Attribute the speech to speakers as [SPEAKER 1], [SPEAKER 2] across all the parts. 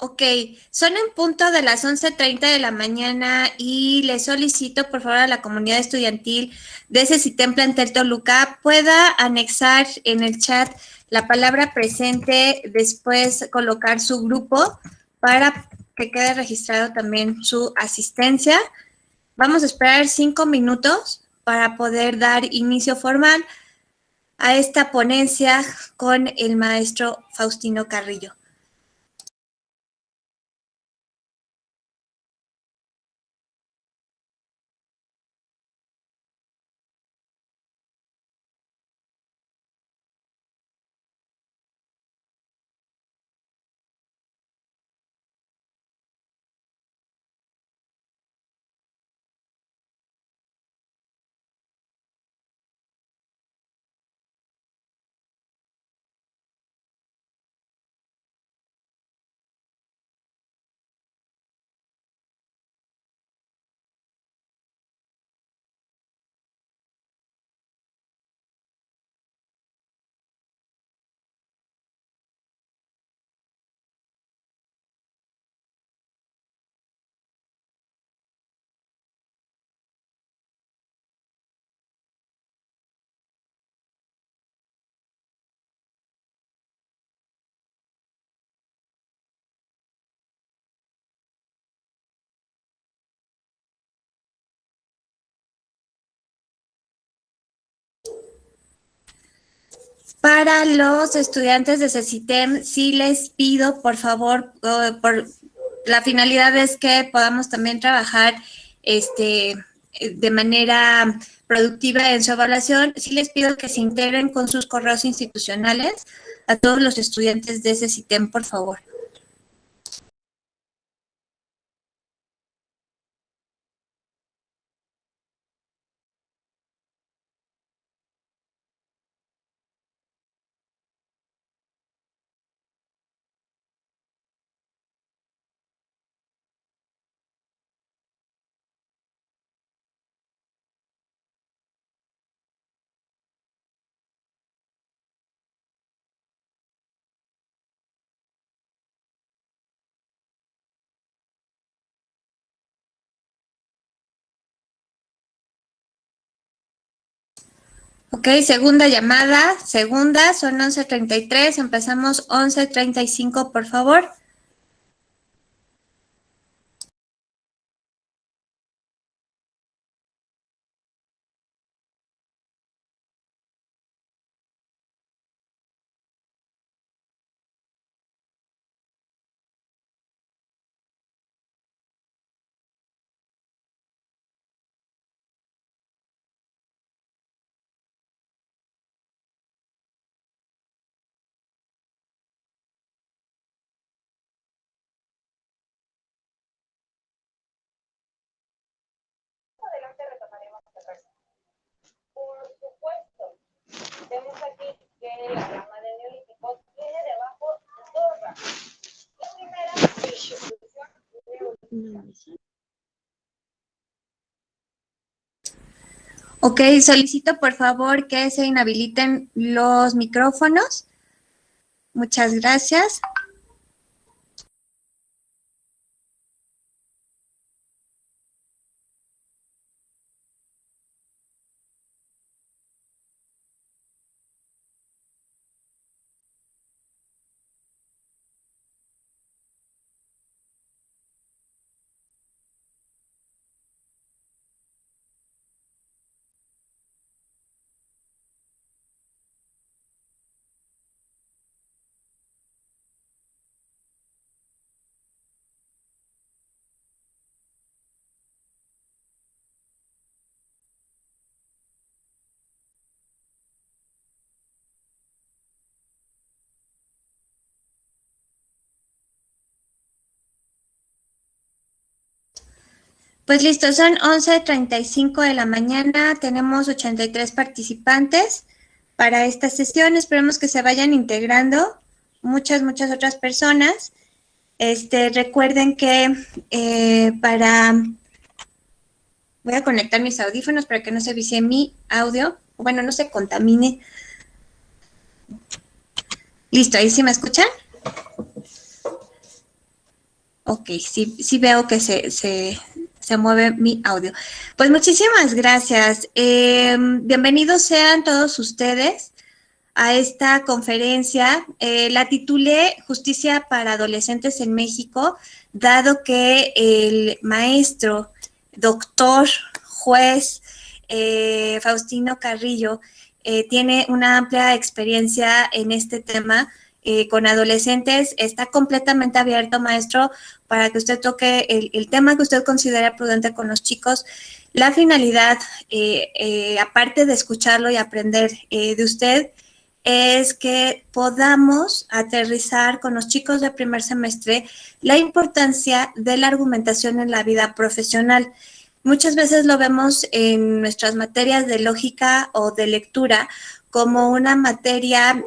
[SPEAKER 1] Ok, son en punto de las 11:30 de la mañana y le solicito por favor a la comunidad estudiantil de ese CITEM Plantel Toluca pueda anexar en el chat la palabra presente, después colocar su grupo para que quede registrado también su asistencia. Vamos a esperar 5 minutos para poder dar inicio formal a esta ponencia con el maestro Faustino Carrillo. Para los estudiantes de CECITEM, sí les pido, por favor, por la finalidad es que podamos también trabajar de manera productiva en su evaluación, sí les pido que se integren con sus correos institucionales a todos los estudiantes de CECITEM, por favor. Ok, segunda llamada, son 11:33, empezamos 11:35, por favor. Adelante retomaremos el resto. Por supuesto, vemos aquí que la rama de Neolítico tiene debajo dos ramas. La primera es Ok, solicito por favor que se inhabiliten los micrófonos. Muchas gracias. Pues listo, son 11:35 de la mañana, tenemos 83 participantes para esta sesión, esperemos que se vayan integrando muchas otras personas. Recuerden que voy a conectar mis audífonos para que no se vicie mi audio, bueno, no se contamine. Listo, ¿ahí sí me escuchan? Ok, sí, sí veo que se mueve mi audio. Pues muchísimas gracias. Bienvenidos sean todos ustedes a esta conferencia. La titulé Justicia para Adolescentes en México, dado que el maestro, doctor, juez Faustino Carrillo tiene una amplia experiencia en este tema. Con adolescentes, está completamente abierto, maestro, para que usted toque el tema que usted considera prudente con los chicos. La finalidad, aparte de escucharlo y aprender de usted, es que podamos aterrizar con los chicos de primer semestre la importancia de la argumentación en la vida profesional. Muchas veces lo vemos en nuestras materias de lógica o de lectura como una materia,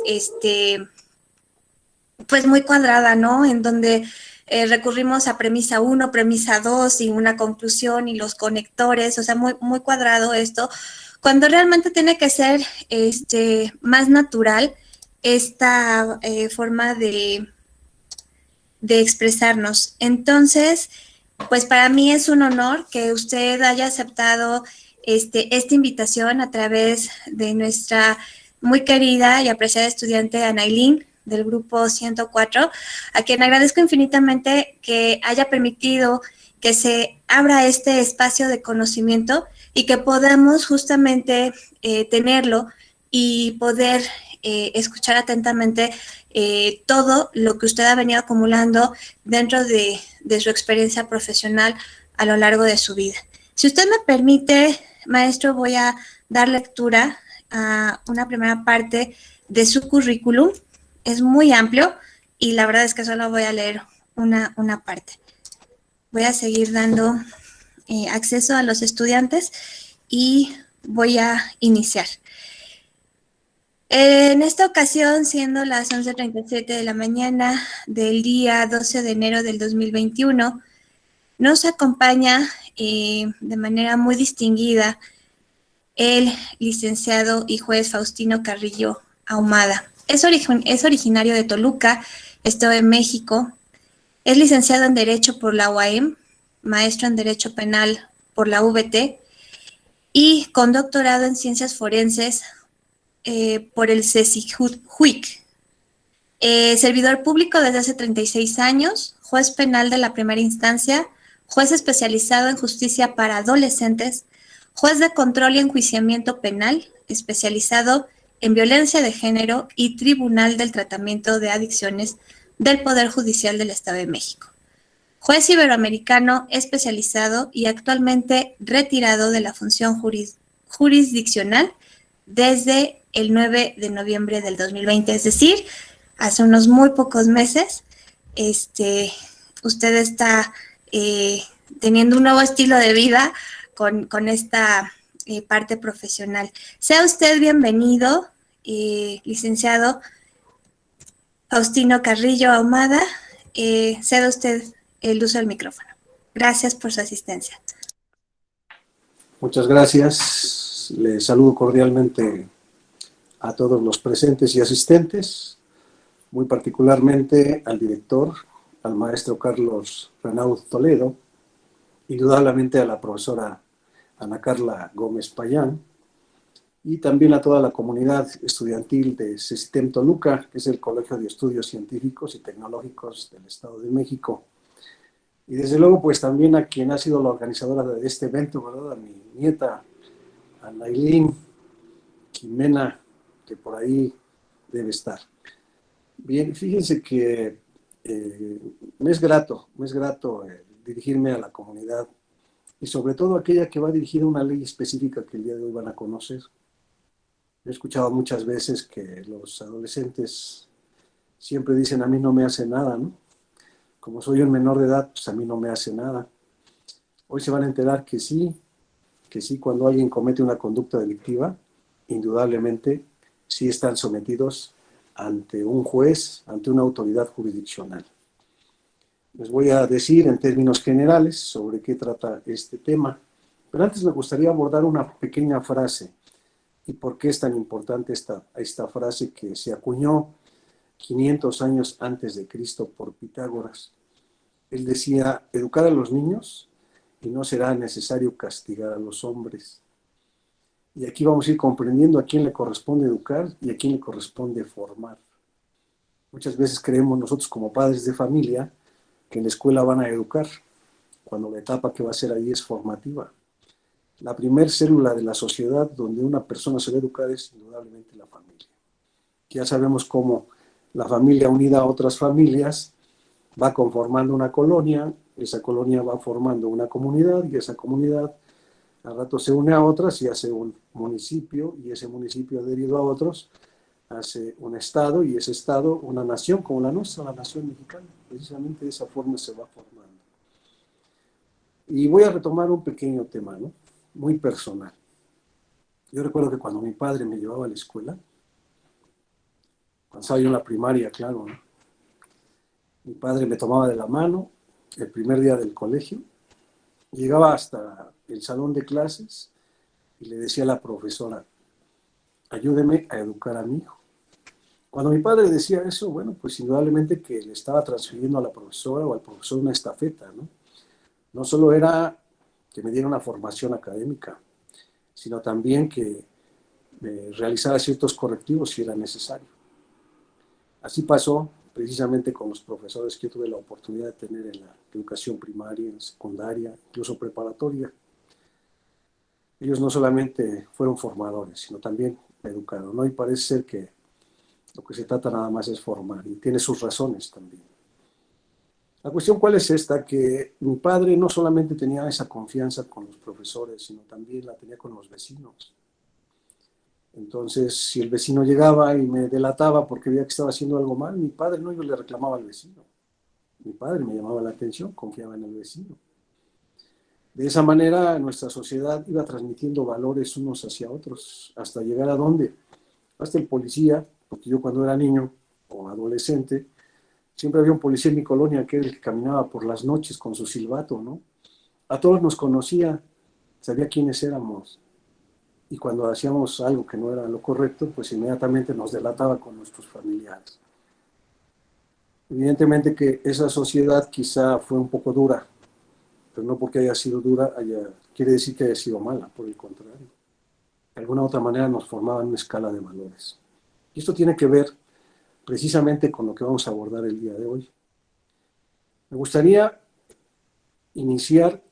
[SPEAKER 1] pues muy cuadrada, ¿no? En donde recurrimos a premisa 1, premisa 2 y una conclusión y los conectores, o sea, muy, muy cuadrado esto, cuando realmente tiene que ser más natural esta forma de expresarnos. Entonces, pues para mí es un honor que usted haya aceptado esta invitación a través de nuestra muy querida y apreciada estudiante Anailín del grupo 104, a quien agradezco infinitamente que haya permitido que se abra este espacio de conocimiento y que podamos justamente tenerlo y poder escuchar atentamente todo lo que usted ha venido acumulando dentro de su experiencia profesional a lo largo de su vida. Si usted me permite, maestro, voy a dar lectura a una primera parte de su currículum. Es muy amplio y la verdad es que solo voy a leer una parte. Voy a seguir dando acceso a los estudiantes y voy a iniciar. En esta ocasión, siendo las 11:37 de la mañana del día 12 de enero del 2021, nos acompaña de manera muy distinguida el licenciado y juez Faustino Carrillo Ahumada. Es originario de Toluca, Estado de México. Es licenciado en Derecho por la UAM, maestro en Derecho Penal por la UVT y con doctorado en Ciencias Forenses por el CECIJUIC. Servidor público desde hace 36 años, juez penal de la primera instancia, juez especializado en justicia para adolescentes, juez de control y enjuiciamiento penal, especializado en violencia de género y tribunal del tratamiento de adicciones del Poder Judicial del Estado de México. Juez iberoamericano especializado y actualmente retirado de la función jurisdiccional desde el 9 de noviembre del 2020, es decir, hace unos muy pocos meses. Usted está teniendo un nuevo estilo de vida con esta parte profesional. Sea usted bienvenido, licenciado Faustino Carrillo Ahumada. Ceda usted el uso del micrófono. Gracias por su asistencia.
[SPEAKER 2] Muchas gracias. Les saludo cordialmente a todos los presentes y asistentes, muy particularmente al director, al maestro Carlos Renaud Toledo, indudablemente a la profesora Ana Carla Gómez Payán, y también a toda la comunidad estudiantil de CECITEM Toluca, que es el Colegio de Estudios Científicos y Tecnológicos del Estado de México. Y desde luego, pues también a quien ha sido la organizadora de este evento, ¿verdad? A mi nieta, a Nailín Jimena, que por ahí debe estar. Bien, fíjense que me es grato dirigirme a la comunidad y sobre todo aquella que va dirigida a una ley específica que el día de hoy van a conocer. He escuchado muchas veces que los adolescentes siempre dicen: a mí no me hace nada, ¿no? Como soy un menor de edad, pues a mí no me hace nada. Hoy se van a enterar que sí, cuando alguien comete una conducta delictiva, indudablemente sí están sometidos ante un juez, ante una autoridad jurisdiccional. Les voy a decir en términos generales sobre qué trata este tema, pero antes me gustaría abordar una pequeña frase y por qué es tan importante esta frase que se acuñó 500 años antes de Cristo por Pitágoras. Él decía, educar a los niños y no será necesario castigar a los hombres. Y aquí vamos a ir comprendiendo a quién le corresponde educar y a quién le corresponde formar. Muchas veces creemos nosotros como padres de familia que en la escuela van a educar, cuando la etapa que va a ser ahí es formativa. La primer célula de la sociedad donde una persona se va a educar es indudablemente la familia. Ya sabemos cómo la familia unida a otras familias va conformando una colonia, esa colonia va formando una comunidad y esa comunidad al rato se une a otras y hace un municipio y ese municipio adherido a otros hace un estado y ese estado una nación como la nuestra, la nación mexicana. Precisamente de esa forma se va formando. Y voy a retomar un pequeño tema, ¿no? Muy personal. Yo recuerdo que cuando mi padre me llevaba a la escuela, cuando estaba yo en la primaria, claro, ¿no? Mi padre me tomaba de la mano el primer día del colegio, llegaba hasta el salón de clases y le decía a la profesora, ayúdeme a educar a mi hijo. Cuando mi padre decía eso, bueno, pues indudablemente que le estaba transfiriendo a la profesora o al profesor una estafeta, ¿no? No solo era que me diera una formación académica, sino también que realizara ciertos correctivos si era necesario. Así pasó precisamente con los profesores que yo tuve la oportunidad de tener en la educación primaria, secundaria, incluso preparatoria. Ellos no solamente fueron formadores, sino también educaron, ¿no? Y parece ser que lo que se trata nada más es formar, y tiene sus razones también. La cuestión cuál es esta, que mi padre no solamente tenía esa confianza con los profesores, sino también la tenía con los vecinos. Entonces, si el vecino llegaba y me delataba porque veía que estaba haciendo algo mal, mi padre no, yo le reclamaba al vecino. Mi padre me llamaba la atención, confiaba en el vecino. De esa manera, nuestra sociedad iba transmitiendo valores unos hacia otros, hasta llegar a dónde, hasta el policía, porque yo cuando era niño o adolescente, siempre había un policía en mi colonia que era el que caminaba por las noches con su silbato, ¿no? A todos nos conocía, sabía quiénes éramos. Y cuando hacíamos algo que no era lo correcto, pues inmediatamente nos delataba con nuestros familiares. Evidentemente que esa sociedad quizá fue un poco dura, pero no porque haya sido dura quiere decir que haya sido mala, por el contrario. De alguna otra manera nos formaban una escala de valores. Y esto tiene que ver precisamente con lo que vamos a abordar el día de hoy. Me gustaría iniciar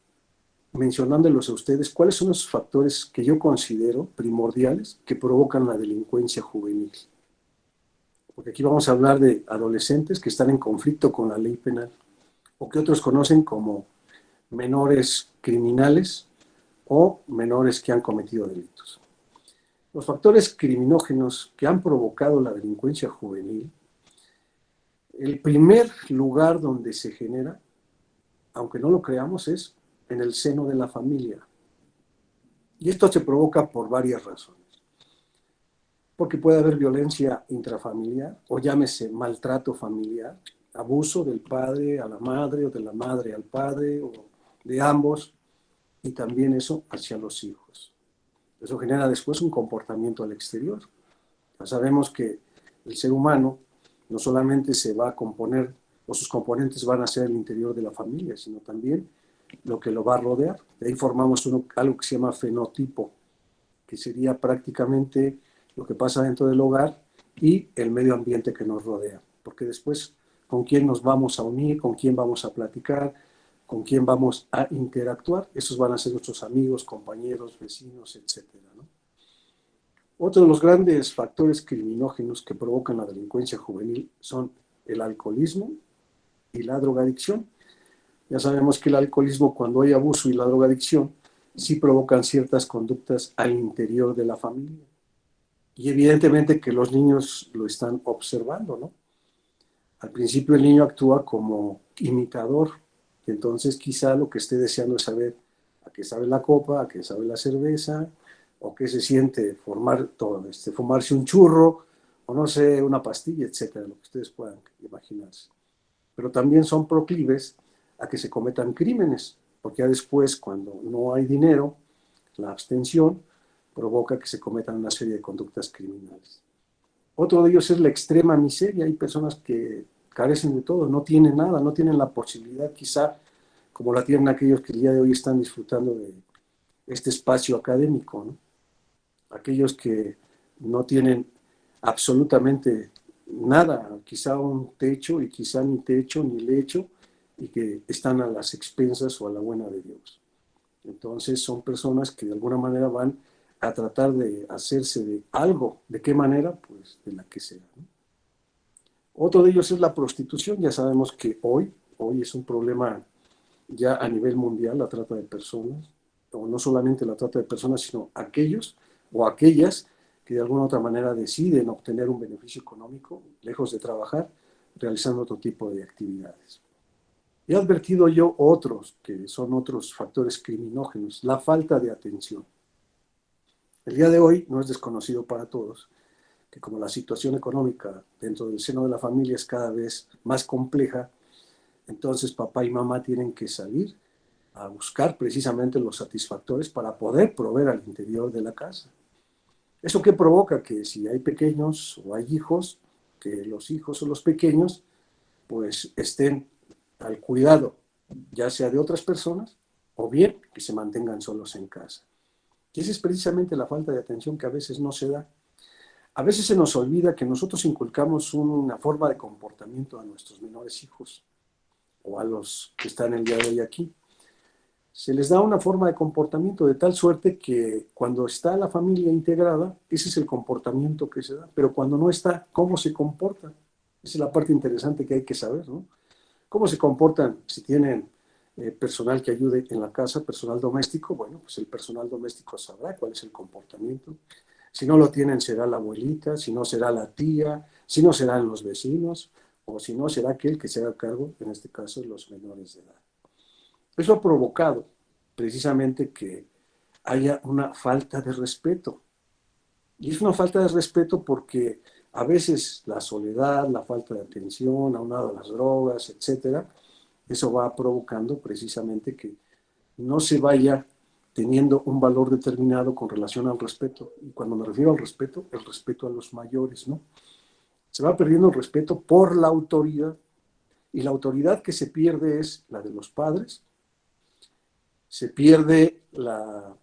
[SPEAKER 2] mencionándolos a ustedes cuáles son los factores que yo considero primordiales que provocan la delincuencia juvenil. Porque aquí vamos a hablar de adolescentes que están en conflicto con la ley penal o que otros conocen como menores criminales o menores que han cometido delitos. Los factores criminógenos que han provocado la delincuencia juvenil, el primer lugar donde se genera, aunque no lo creamos, es en el seno de la familia. Y esto se provoca por varias razones. Porque puede haber violencia intrafamiliar, o llámese maltrato familiar, abuso del padre a la madre, o de la madre al padre, o de ambos, y también eso hacia los hijos. Eso genera después un comportamiento al exterior. Ya sabemos que el ser humano no solamente se va a componer, o sus componentes van a ser el interior de la familia, sino también lo que lo va a rodear. De ahí formamos algo que se llama fenotipo, que sería prácticamente lo que pasa dentro del hogar y el medio ambiente que nos rodea. Porque después, ¿con quién nos vamos a unir? ¿Con quién vamos a platicar? ¿Con quién vamos a interactuar? Esos van a ser nuestros amigos, compañeros, vecinos, etcétera, ¿no? Otro de los grandes factores criminógenos que provocan la delincuencia juvenil son el alcoholismo y la drogadicción. Ya sabemos que el alcoholismo, cuando hay abuso, y la drogadicción sí provocan ciertas conductas al interior de la familia. Y evidentemente que los niños lo están observando, ¿no? Al principio el niño actúa como imitador, y entonces quizá lo que esté deseando es saber a qué sabe la copa, a qué sabe la cerveza, o qué se siente fumarse un churro, o no sé, una pastilla, etcétera, lo que ustedes puedan imaginarse. Pero también son proclives a que se cometan crímenes, porque ya después, cuando no hay dinero, la abstención provoca que se cometan una serie de conductas criminales. Otro de ellos es la extrema miseria. Hay personas que carecen de todo, no tienen nada, no tienen la posibilidad quizá como la tienen aquellos que el día de hoy están disfrutando de este espacio académico, ¿no? Aquellos que no tienen absolutamente nada, quizá un techo y quizá ni techo ni lecho, y que están a las expensas o a la buena de Dios. Entonces son personas que de alguna manera van a tratar de hacerse de algo. ¿De qué manera? Pues de la que sea, ¿no? Otro de ellos es la prostitución. Ya sabemos que hoy es un problema ya a nivel mundial, la trata de personas, o no solamente la trata de personas, sino aquellos o aquellas que de alguna u otra manera deciden obtener un beneficio económico, lejos de trabajar, realizando otro tipo de actividades. He advertido yo otros, que son otros factores criminógenos, la falta de atención. El día de hoy no es desconocido para todos que como la situación económica dentro del seno de la familia es cada vez más compleja, entonces papá y mamá tienen que salir a buscar precisamente los satisfactores para poder proveer al interior de la casa. ¿Eso qué provoca? Que si hay pequeños o hay hijos, que los hijos o los pequeños pues estén al cuidado ya sea de otras personas o bien que se mantengan solos en casa. Y esa es precisamente la falta de atención que a veces no se da. A veces se nos olvida que nosotros inculcamos una forma de comportamiento a nuestros menores hijos o a los que están el día de hoy aquí. Se les da una forma de comportamiento de tal suerte que cuando está la familia integrada, ese es el comportamiento que se da, pero cuando no está, ¿cómo se comporta? Esa es la parte interesante que hay que saber, ¿no? ¿Cómo se comportan si tienen personal que ayude en la casa, personal doméstico? Bueno, pues el personal doméstico sabrá cuál es el comportamiento. Si no lo tienen, será la abuelita, si no será la tía, si no serán los vecinos, o si no será aquel que se haga cargo, en este caso, de los menores de edad. Eso ha provocado precisamente que haya una falta de respeto. Y es una falta de respeto porque a veces la soledad, la falta de atención, aunado a las drogas, etcétera, eso va provocando precisamente que no se vaya teniendo un valor determinado con relación al respeto. Y cuando me refiero al respeto, el respeto a los mayores, ¿no? Se va perdiendo el respeto por la autoridad. Y la autoridad que se pierde es la de los padres, se pierde la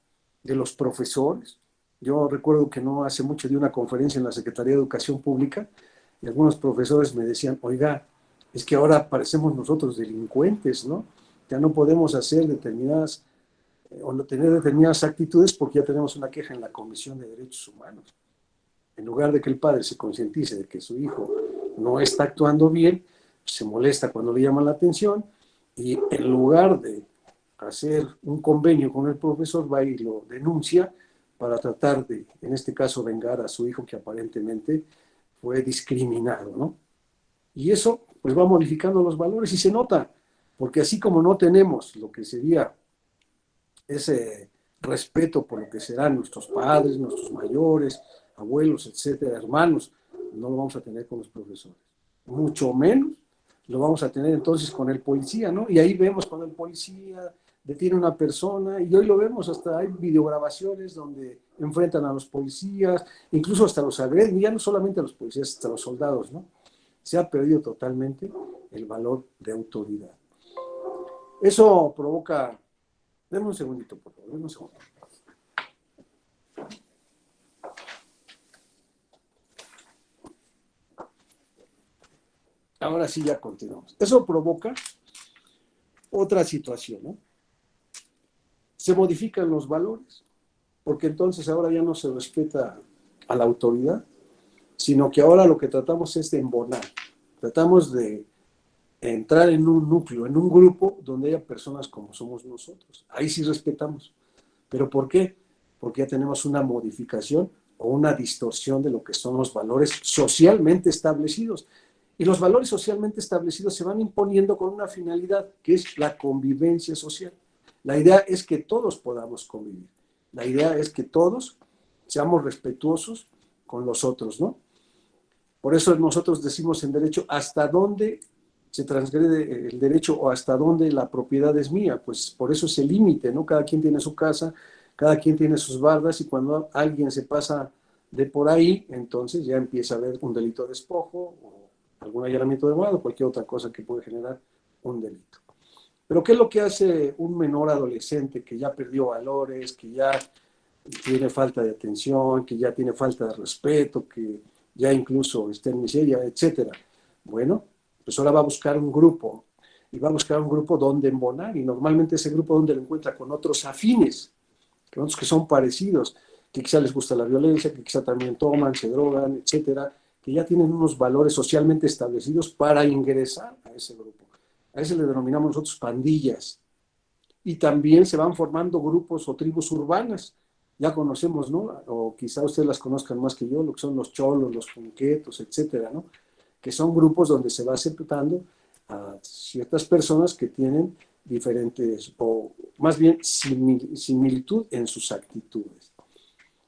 [SPEAKER 2] de los profesores. Yo recuerdo que no hace mucho di una conferencia en la Secretaría de Educación Pública y algunos profesores me decían, oiga, es que ahora parecemos nosotros delincuentes, ¿no? Ya no podemos hacer determinadas o no tener determinadas actitudes porque ya tenemos una queja en la Comisión de Derechos Humanos. En lugar de que el padre se concientice de que su hijo no está actuando bien, se molesta cuando le llaman la atención y en lugar de hacer un convenio con el profesor, va y lo denuncia para tratar de, en este caso, vengar a su hijo que aparentemente fue discriminado, ¿no? Y eso pues va modificando los valores y se nota, porque así como no tenemos lo que sería ese respeto por lo que serán nuestros padres, nuestros mayores, abuelos, etcétera, hermanos, no lo vamos a tener con los profesores. Mucho menos lo vamos a tener entonces con el policía, ¿no? Y ahí vemos cuando el policía detiene a una persona, y hoy lo vemos, hasta hay videograbaciones donde enfrentan a los policías, incluso hasta los agreden, ya no solamente a los policías, hasta a los soldados, ¿no? Se ha perdido totalmente el valor de autoridad. Eso provoca... Deme un segundito, por favor, deme un segundo. Ahora sí ya continuamos. Eso provoca otra situación, ¿no? Se modifican los valores, porque entonces ahora ya no se respeta a la autoridad, sino que ahora lo que tratamos es de embonar. Tratamos de entrar en un núcleo, en un grupo donde haya personas como somos nosotros. Ahí sí respetamos. ¿Pero por qué? Porque ya tenemos una modificación o una distorsión de lo que son los valores socialmente establecidos. Y los valores socialmente establecidos se van imponiendo con una finalidad, que es la convivencia social. La idea es que todos podamos convivir. La idea es que todos seamos respetuosos con los otros, ¿no? Por eso nosotros decimos en derecho, ¿hasta dónde se transgrede el derecho o hasta dónde la propiedad es mía? Pues por eso es el límite, ¿no? Cada quien tiene su casa, cada quien tiene sus bardas y cuando alguien se pasa de por ahí, entonces ya empieza a haber un delito de despojo o algún allanamiento de morada, cualquier otra cosa que puede generar un delito. Pero ¿qué es lo que hace un menor adolescente que ya perdió valores, que ya tiene falta de atención, que ya tiene falta de respeto, que ya incluso está en miseria, etcétera? Bueno, pues ahora va a buscar un grupo, y va a buscar un grupo donde embonar, y normalmente ese grupo donde lo encuentra con otros afines, con otros que son parecidos, que quizá les gusta la violencia, que quizá también toman, se drogan, etcétera, que ya tienen unos valores socialmente establecidos para ingresar a ese grupo. A ese le denominamos nosotros pandillas. Y también se van formando grupos o tribus urbanas. Ya conocemos, ¿no? O quizá ustedes las conozcan más que yo, lo que son los cholos, los punquetos, etcétera, ¿no? Que son grupos donde se va aceptando a ciertas personas que tienen diferentes, o más bien similitud en sus actitudes.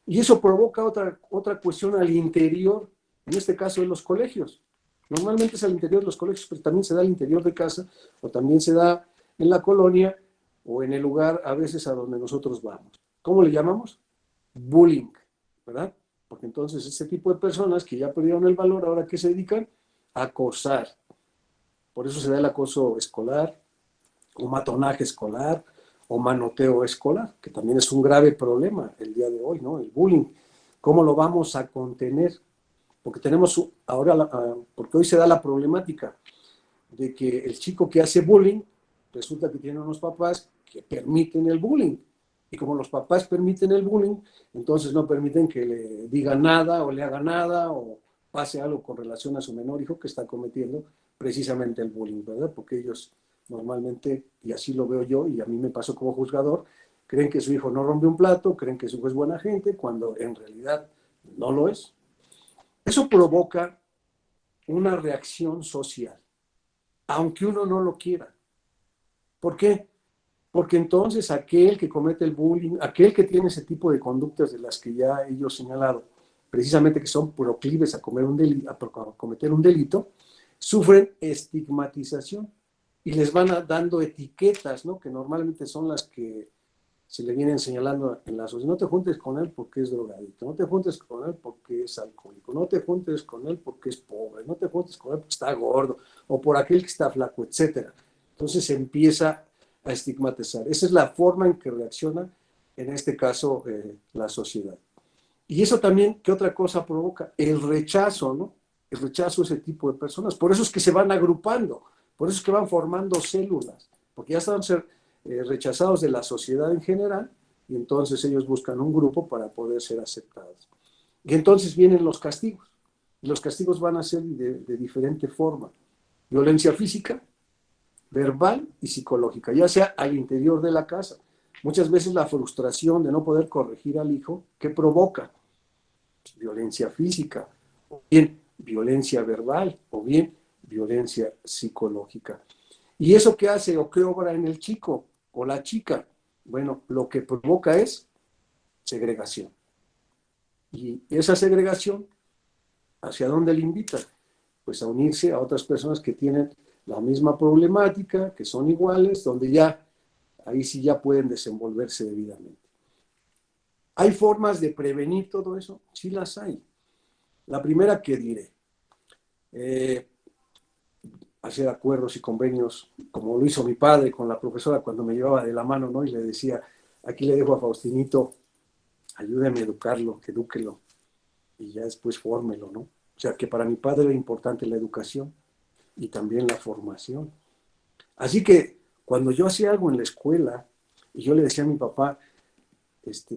[SPEAKER 2] Y eso provoca otra cuestión al interior, en este caso de los colegios. Normalmente es al interior de los colegios, pero también se da al interior de casa, o también se da en la colonia, o en el lugar a veces a donde nosotros vamos. ¿Cómo le llamamos? Bullying, ¿verdad? Porque entonces ese tipo de personas que ya perdieron el valor, ahora ¿qué se dedican? A acosar. Por eso se da el acoso escolar, o matonaje escolar, o manoteo escolar, que también es un grave problema el día de hoy, ¿no? El bullying. ¿Cómo lo vamos a contener? Porque tenemos ahora, porque hoy se da la problemática de que el chico que hace bullying, resulta que tiene unos papás que permiten el bullying. Y como los papás permiten el bullying, entonces no permiten que le digan nada o le haga nada o pase algo con relación a su menor hijo que está cometiendo precisamente el bullying, ¿verdad? Porque ellos normalmente, y así lo veo yo, y a mí me pasó como juzgador, creen que su hijo no rompe un plato, creen que su hijo es buena gente, cuando en realidad no lo es. Eso provoca una reacción social, aunque uno no lo quiera. ¿Por qué? Porque entonces aquel que comete el bullying, aquel que tiene ese tipo de conductas de las que ya ellos señalado, precisamente que son proclives a cometer un delito, sufren estigmatización y les van dando etiquetas, ¿no? Que normalmente son las que se le vienen señalando en la sociedad. No te juntes con él porque es drogadicto, no te juntes con él porque es alcohólico, no te juntes con él porque es pobre, no te juntes con él porque está gordo, o por aquel que está flaco, etcétera. Entonces se empieza a estigmatizar. Esa es la forma en que reacciona, en este caso, la sociedad. Y eso también, ¿qué otra cosa provoca? El rechazo, ¿no? El rechazo a ese tipo de personas. Por eso es que se van agrupando, por eso es que van formando células, porque ya están rechazados de la sociedad en general, y entonces ellos buscan un grupo para poder ser aceptados. Y entonces vienen los castigos, y los castigos van a ser de diferente forma. Violencia física, verbal y psicológica, ya sea al interior de la casa. Muchas veces la frustración de no poder corregir al hijo, ¿qué provoca? Violencia física, o bien violencia verbal, o bien violencia psicológica. ¿Y eso qué hace o qué obra en el chico o la chica? Bueno, lo que provoca es segregación. Y esa segregación, ¿hacia dónde le invita? Pues a unirse a otras personas que tienen la misma problemática, que son iguales, donde ya, ahí sí ya pueden desenvolverse debidamente. ¿Hay formas de prevenir todo eso? Sí las hay. La primera que diré, hacer acuerdos y convenios, como lo hizo mi padre con la profesora cuando me llevaba de la mano, ¿no? Y le decía, aquí le dejo a Faustinito, ayúdeme a educarlo, edúquelo, y ya después fórmelo, ¿no? O sea, que para mi padre era importante la educación y también la formación. Así que cuando yo hacía algo en la escuela y yo le decía a mi papá,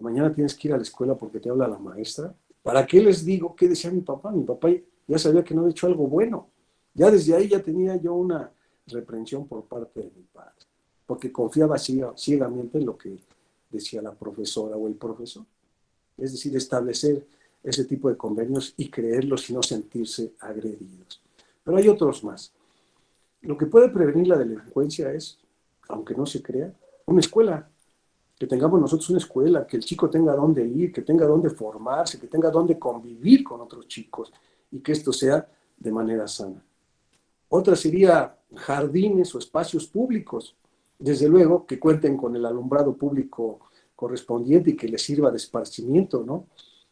[SPEAKER 2] mañana tienes que ir a la escuela porque te habla la maestra, ¿para qué les digo qué decía mi papá? Mi papá ya sabía que no había hecho algo bueno. Ya desde ahí ya tenía yo una reprensión por parte de mi padre, porque confiaba ciegamente en lo que decía la profesora o el profesor. Es decir, establecer ese tipo de convenios y creerlos y no sentirse agredidos. Pero hay otros más. Lo que puede prevenir la delincuencia es, aunque no se crea, una escuela. Que tengamos nosotros una escuela, que el chico tenga dónde ir, que tenga dónde formarse, que tenga dónde convivir con otros chicos y que esto sea de manera sana. Otra sería jardines o espacios públicos, desde luego que cuenten con el alumbrado público correspondiente y que les sirva de esparcimiento, ¿no?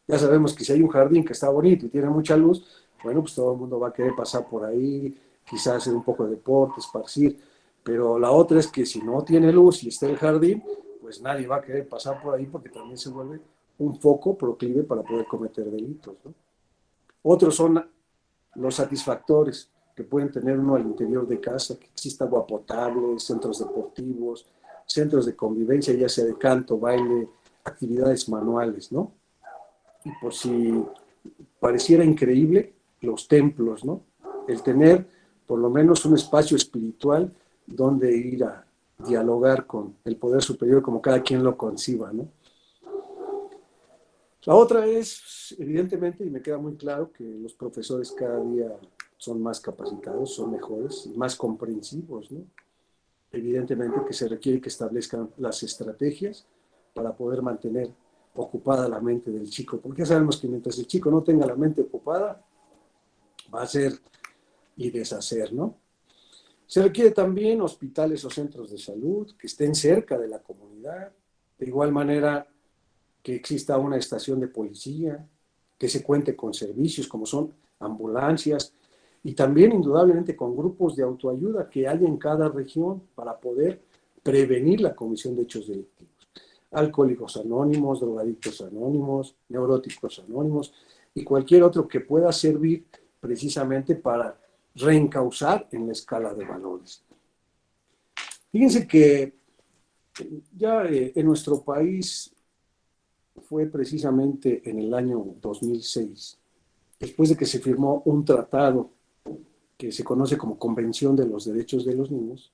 [SPEAKER 2] Ya sabemos que si hay un jardín que está bonito y tiene mucha luz, bueno, pues todo el mundo va a querer pasar por ahí, quizás hacer un poco de deporte, esparcir, pero la otra es que si no tiene luz y está el jardín, pues nadie va a querer pasar por ahí porque también se vuelve un foco proclive para poder cometer delitos, ¿no? Otros son los satisfactores que pueden tener uno al interior de casa, que exista agua potable, centros deportivos, centros de convivencia, ya sea de canto, baile, actividades manuales, ¿no? Y por si pareciera increíble, los templos, ¿no? El tener por lo menos un espacio espiritual donde ir a dialogar con el poder superior como cada quien lo conciba, ¿no? La otra es, evidentemente, y me queda muy claro, que los profesores cada día son más capacitados, son mejores y más comprensivos, ¿no? Evidentemente que se requiere que establezcan las estrategias para poder mantener ocupada la mente del chico, porque ya sabemos que mientras el chico no tenga la mente ocupada, va a hacer y deshacer, ¿no? Se requiere también hospitales o centros de salud que estén cerca de la comunidad, de igual manera que exista una estación de policía, que se cuente con servicios como son ambulancias y también indudablemente con grupos de autoayuda que hay en cada región para poder prevenir la comisión de hechos delictivos. Alcohólicos anónimos, drogadictos anónimos, neuróticos anónimos y cualquier otro que pueda servir precisamente para reencauzar en la escala de valores. Fíjense que ya en nuestro país fue precisamente en el año 2006, después de que se firmó un tratado que se conoce como Convención de los Derechos de los Niños,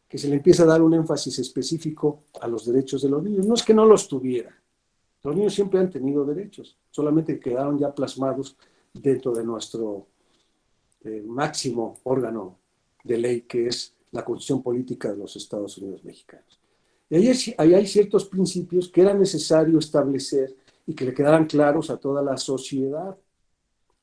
[SPEAKER 2] que se le empieza a dar un énfasis específico a los derechos de los niños. No es que no los tuviera, los niños siempre han tenido derechos, solamente quedaron ya plasmados dentro de nuestro máximo órgano de ley, que es la Constitución Política de los Estados Unidos Mexicanos. Y ahí hay ciertos principios que era necesario establecer y que le quedaran claros a toda la sociedad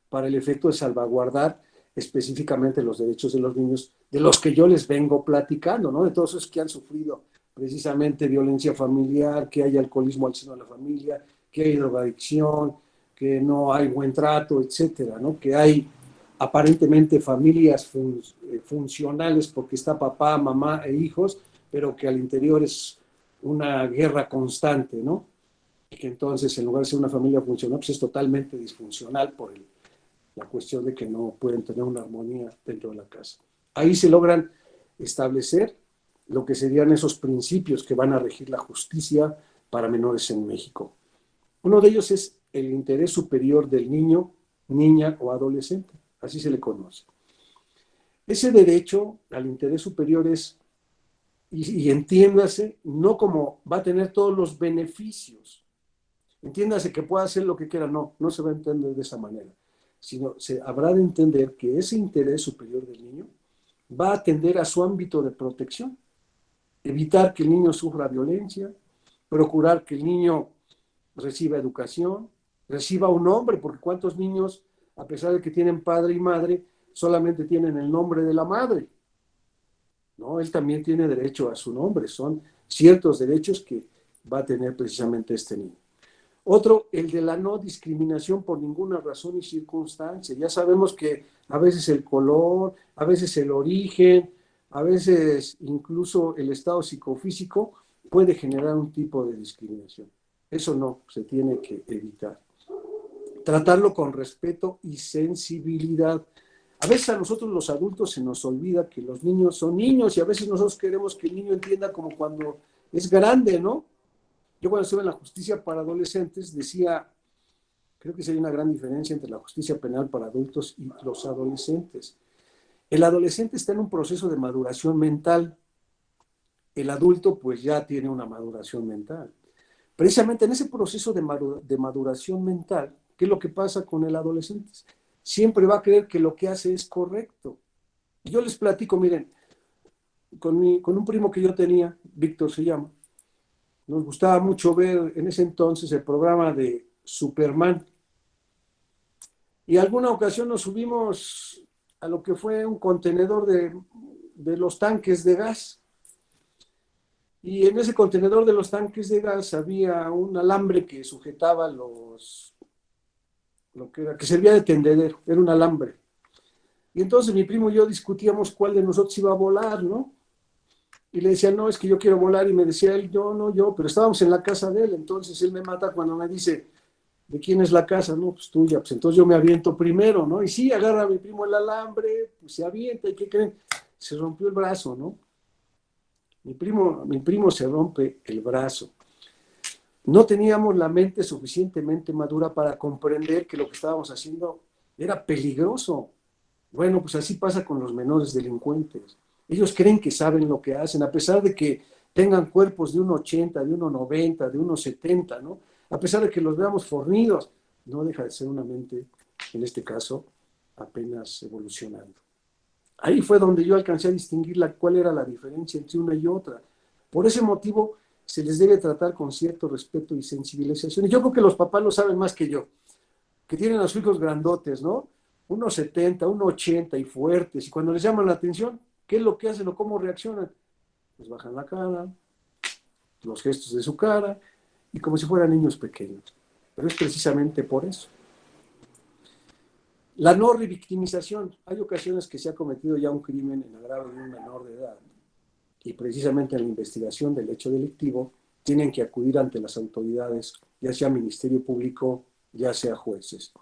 [SPEAKER 2] para el efecto de salvaguardar específicamente los derechos de los niños, de los que yo les vengo platicando, ¿no? De todos esos que han sufrido precisamente violencia familiar, que hay alcoholismo al seno de la familia, que hay drogadicción, que no hay buen trato, etcétera, ¿no? Que hay aparentemente familias funcionales porque está papá, mamá e hijos, pero que al interior es una guerra constante, ¿no? Y que entonces, en lugar de ser una familia funcional, pues es totalmente disfuncional por la cuestión de que no pueden tener una armonía dentro de la casa. Ahí se logran establecer lo que serían esos principios que van a regir la justicia para menores en México. Uno de ellos es el interés superior del niño, niña o adolescente, así se le conoce. Ese derecho al interés superior es, y entiéndase, no como va a tener todos los beneficios, entiéndase que pueda hacer lo que quiera, no, no se va a entender de esa manera, sino se habrá de entender que ese interés superior del niño va a atender a su ámbito de protección, evitar que el niño sufra violencia, procurar que el niño reciba educación, reciba un nombre, porque cuántos niños, a pesar de que tienen padre y madre, solamente tienen el nombre de la madre, ¿no? Él también tiene derecho a su nombre, son ciertos derechos que va a tener precisamente este niño. Otro, el de la no discriminación por ninguna razón y circunstancia. Ya sabemos que a veces el color, a veces el origen, a veces incluso el estado psicofísico puede generar un tipo de discriminación. Eso no, se tiene que evitar. Tratarlo con respeto y sensibilidad. A veces a nosotros los adultos se nos olvida que los niños son niños y a veces nosotros queremos que el niño entienda como cuando es grande, ¿no? Yo cuando estuve en la justicia para adolescentes decía, creo que sí hay una gran diferencia entre la justicia penal para adultos y los adolescentes. El adolescente está en un proceso de maduración mental. El adulto pues ya tiene una maduración mental. Precisamente en ese proceso de maduración mental, ¿qué es lo que pasa con el adolescente? Siempre va a creer que lo que hace es correcto. Yo les platico, miren, con un primo que yo tenía, Víctor se llama, nos gustaba mucho ver en ese entonces el programa de Superman. Y alguna ocasión nos subimos a lo que fue un contenedor de los tanques de gas. Y en ese contenedor de los tanques de gas había un alambre que sujetaba lo que servía de tendedero, era un alambre. Y entonces mi primo y yo discutíamos cuál de nosotros iba a volar, ¿no? Y le decía, no, es que yo quiero volar, y me decía él, yo, no, yo, pero estábamos en la casa de él, entonces él me mata cuando me dice, ¿de quién es la casa? No, pues tuya, pues entonces yo me aviento primero, ¿no? Y sí, agarra a mi primo el alambre, pues se avienta, ¿y qué creen? Se rompió el brazo, ¿no? Mi primo se rompe el brazo. No teníamos la mente suficientemente madura para comprender que lo que estábamos haciendo era peligroso. Bueno, pues así pasa con los menores delincuentes. Ellos creen que saben lo que hacen, a pesar de que tengan cuerpos de 1,80, de 1,90, de 1,70, ¿no? A pesar de que los veamos fornidos, no deja de ser una mente, en este caso, apenas evolucionando. Ahí fue donde yo alcancé a distinguir cuál era la diferencia entre una y otra. Por ese motivo, se les debe tratar con cierto respeto y sensibilización. Y yo creo que los papás lo saben más que yo, que tienen a sus hijos grandotes, ¿no? 1,70, 1,80 y fuertes. Y cuando les llaman la atención, ¿qué es lo que hacen o cómo reaccionan? Pues bajan la cara, los gestos de su cara, y como si fueran niños pequeños. Pero es precisamente por eso. La no revictimización. Hay ocasiones que se ha cometido ya un crimen en agravio de un menor de edad, y precisamente en la investigación del hecho delictivo tienen que acudir ante las autoridades, ya sea Ministerio Público, ya sea jueces.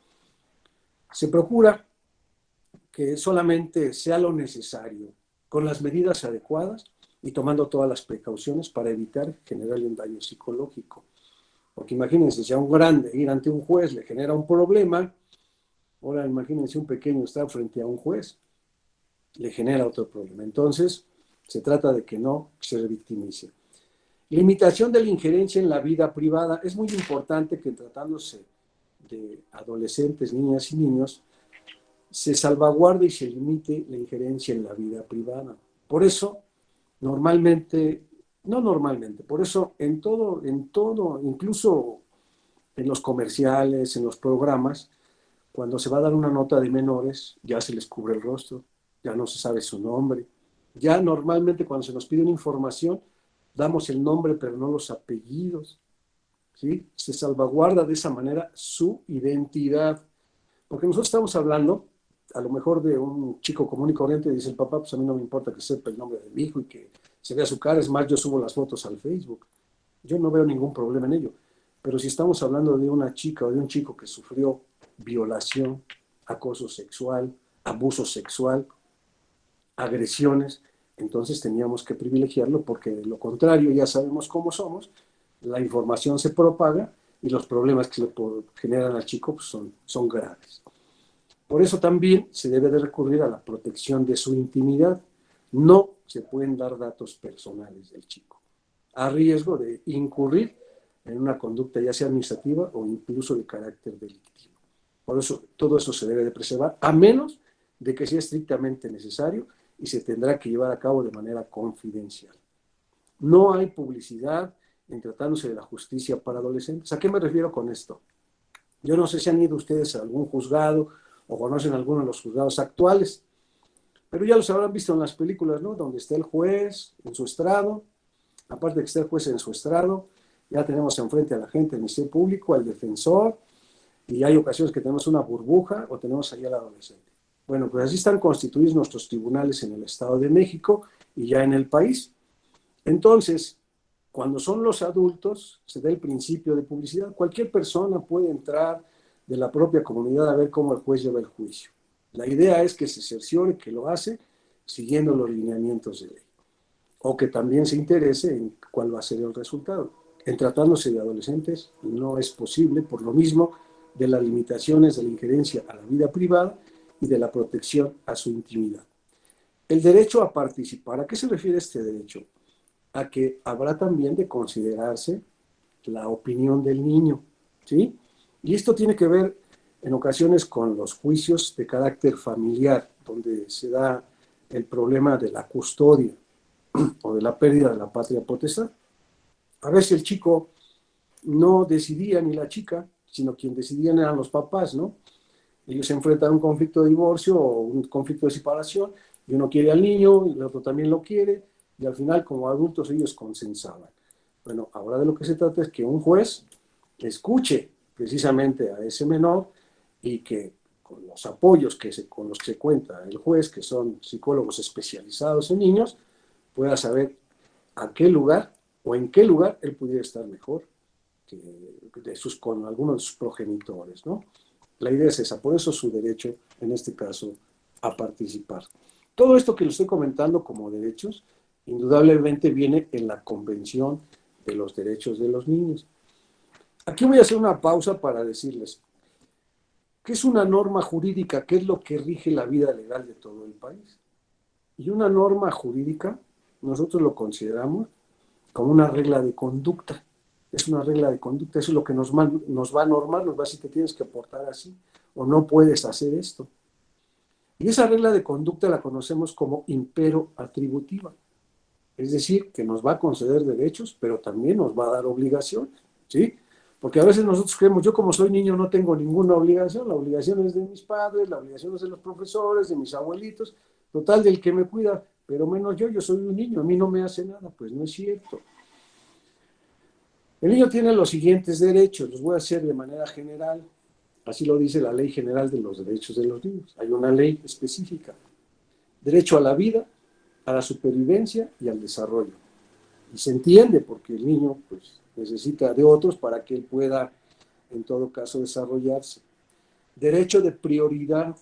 [SPEAKER 2] Se procura que solamente sea lo necesario, con las medidas adecuadas y tomando todas las precauciones para evitar generarle un daño psicológico. Porque imagínense, si a un grande ir ante un juez le genera un problema, ahora imagínense un pequeño estar frente a un juez, le genera otro problema. Entonces, se trata de que no se revictimice. Limitación de la injerencia en la vida privada. Es muy importante que tratándose de adolescentes, niñas y niños, se salvaguarde y se limite la injerencia en la vida privada. Por eso, por eso en todo, incluso en los comerciales, en los programas, cuando se va a dar una nota de menores, ya se les cubre el rostro, ya no se sabe su nombre. Ya normalmente cuando se nos pide una información, damos el nombre, pero no los apellidos, ¿sí? Se salvaguarda de esa manera su identidad. Porque nosotros estamos hablando, a lo mejor, de un chico común y corriente, dice el papá, pues a mí no me importa que sepa el nombre de mi hijo y que se vea su cara, es más, yo subo las fotos al Facebook. Yo no veo ningún problema en ello. Pero si estamos hablando de una chica o de un chico que sufrió violación, acoso sexual, abuso sexual, agresiones, entonces teníamos que privilegiarlo, porque de lo contrario ya sabemos cómo somos, la información se propaga y los problemas que le generan al chico pues son graves. Por eso también se debe de recurrir a la protección de su intimidad. No se pueden dar datos personales del chico, a riesgo de incurrir en una conducta ya sea administrativa o incluso de carácter delictivo. Por eso todo eso se debe de preservar, a menos de que sea estrictamente necesario, y se tendrá que llevar a cabo de manera confidencial. No hay publicidad en tratándose de la justicia para adolescentes. ¿A qué me refiero con esto? Yo no sé si han ido ustedes a algún juzgado o conocen alguno de los juzgados actuales, pero ya los habrán visto en las películas, ¿no? Donde está el juez en su estrado, aparte de que está el juez en su estrado, ya tenemos enfrente a la gente del Ministerio Público, al defensor, y hay ocasiones que tenemos una burbuja o tenemos ahí al adolescente. Bueno, pues así están constituidos nuestros tribunales en el Estado de México y ya en el país. Entonces, cuando son los adultos, se da el principio de publicidad. Cualquier persona puede entrar de la propia comunidad a ver cómo el juez lleva el juicio. La idea es que se cerciore que lo hace siguiendo los lineamientos de ley, o que también se interese en cuál va a ser el resultado. En tratándose de adolescentes no es posible, por lo mismo de las limitaciones de la injerencia a la vida privada y de la protección a su intimidad. El derecho a participar. ¿A qué se refiere este derecho? A que habrá también de considerarse la opinión del niño, ¿sí? Y esto tiene que ver en ocasiones con los juicios de carácter familiar, donde se da el problema de la custodia o de la pérdida de la patria potestad. A veces el chico no decidía, ni la chica, sino quien decidían eran los papás, ¿no? Ellos se enfrentan a un conflicto de divorcio o un conflicto de separación, y uno quiere al niño, y el otro también lo quiere, y al final, como adultos, ellos consensaban. Bueno, ahora de lo que se trata es que un juez escuche precisamente a ese menor y que con los apoyos con los que se cuenta el juez, que son psicólogos especializados en niños, pueda saber a qué lugar o en qué lugar él pudiera estar mejor con algunos de sus progenitores, ¿no? La idea es esa, por eso su derecho, en este caso, a participar. Todo esto que le estoy comentando como derechos, indudablemente viene en la Convención de los Derechos de los Niños. Aquí voy a hacer una pausa para decirles, ¿qué es una norma jurídica? ¿Qué es lo que rige la vida legal de todo el país? Y una norma jurídica, nosotros lo consideramos como una regla de conducta. Es una regla de conducta, eso es lo que nos va a normar, nos va a decir que tienes que portar así o no puedes hacer esto. Y esa regla de conducta la conocemos como impero atributiva. Es decir, que nos va a conceder derechos, pero también nos va a dar obligaciones, ¿sí? Porque a veces nosotros creemos, yo como soy niño no tengo ninguna obligación, la obligación es de mis padres, la obligación es de los profesores, de mis abuelitos, total del que me cuida, pero menos yo soy un niño, a mí no me hace nada, pues no es cierto. El niño tiene los siguientes derechos, los voy a hacer de manera general, así lo dice la Ley General de los Derechos de los Niños, hay una ley específica, derecho a la vida, a la supervivencia y al desarrollo. Y se entiende porque el niño pues, necesita de otros para que él pueda, en todo caso, desarrollarse. Derecho de prioridad,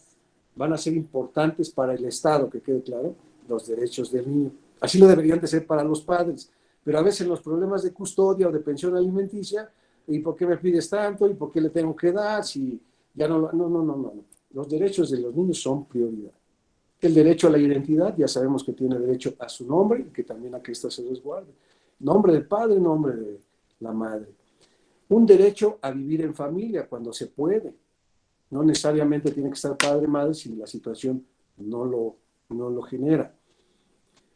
[SPEAKER 2] van a ser importantes para el Estado, que quede claro, los derechos del niño. Así lo deberían de ser para los padres, pero a veces los problemas de custodia o de pensión alimenticia, ¿y por qué me pides tanto? ¿Y por qué le tengo que dar? Si ya no. Los derechos de los niños son prioridad. El derecho a la identidad, ya sabemos que tiene derecho a su nombre y que también a que ésta se resguarde. Nombre del padre, nombre de la madre. Un derecho a vivir en familia cuando se puede. No necesariamente tiene que estar padre, madre, si la situación no lo genera.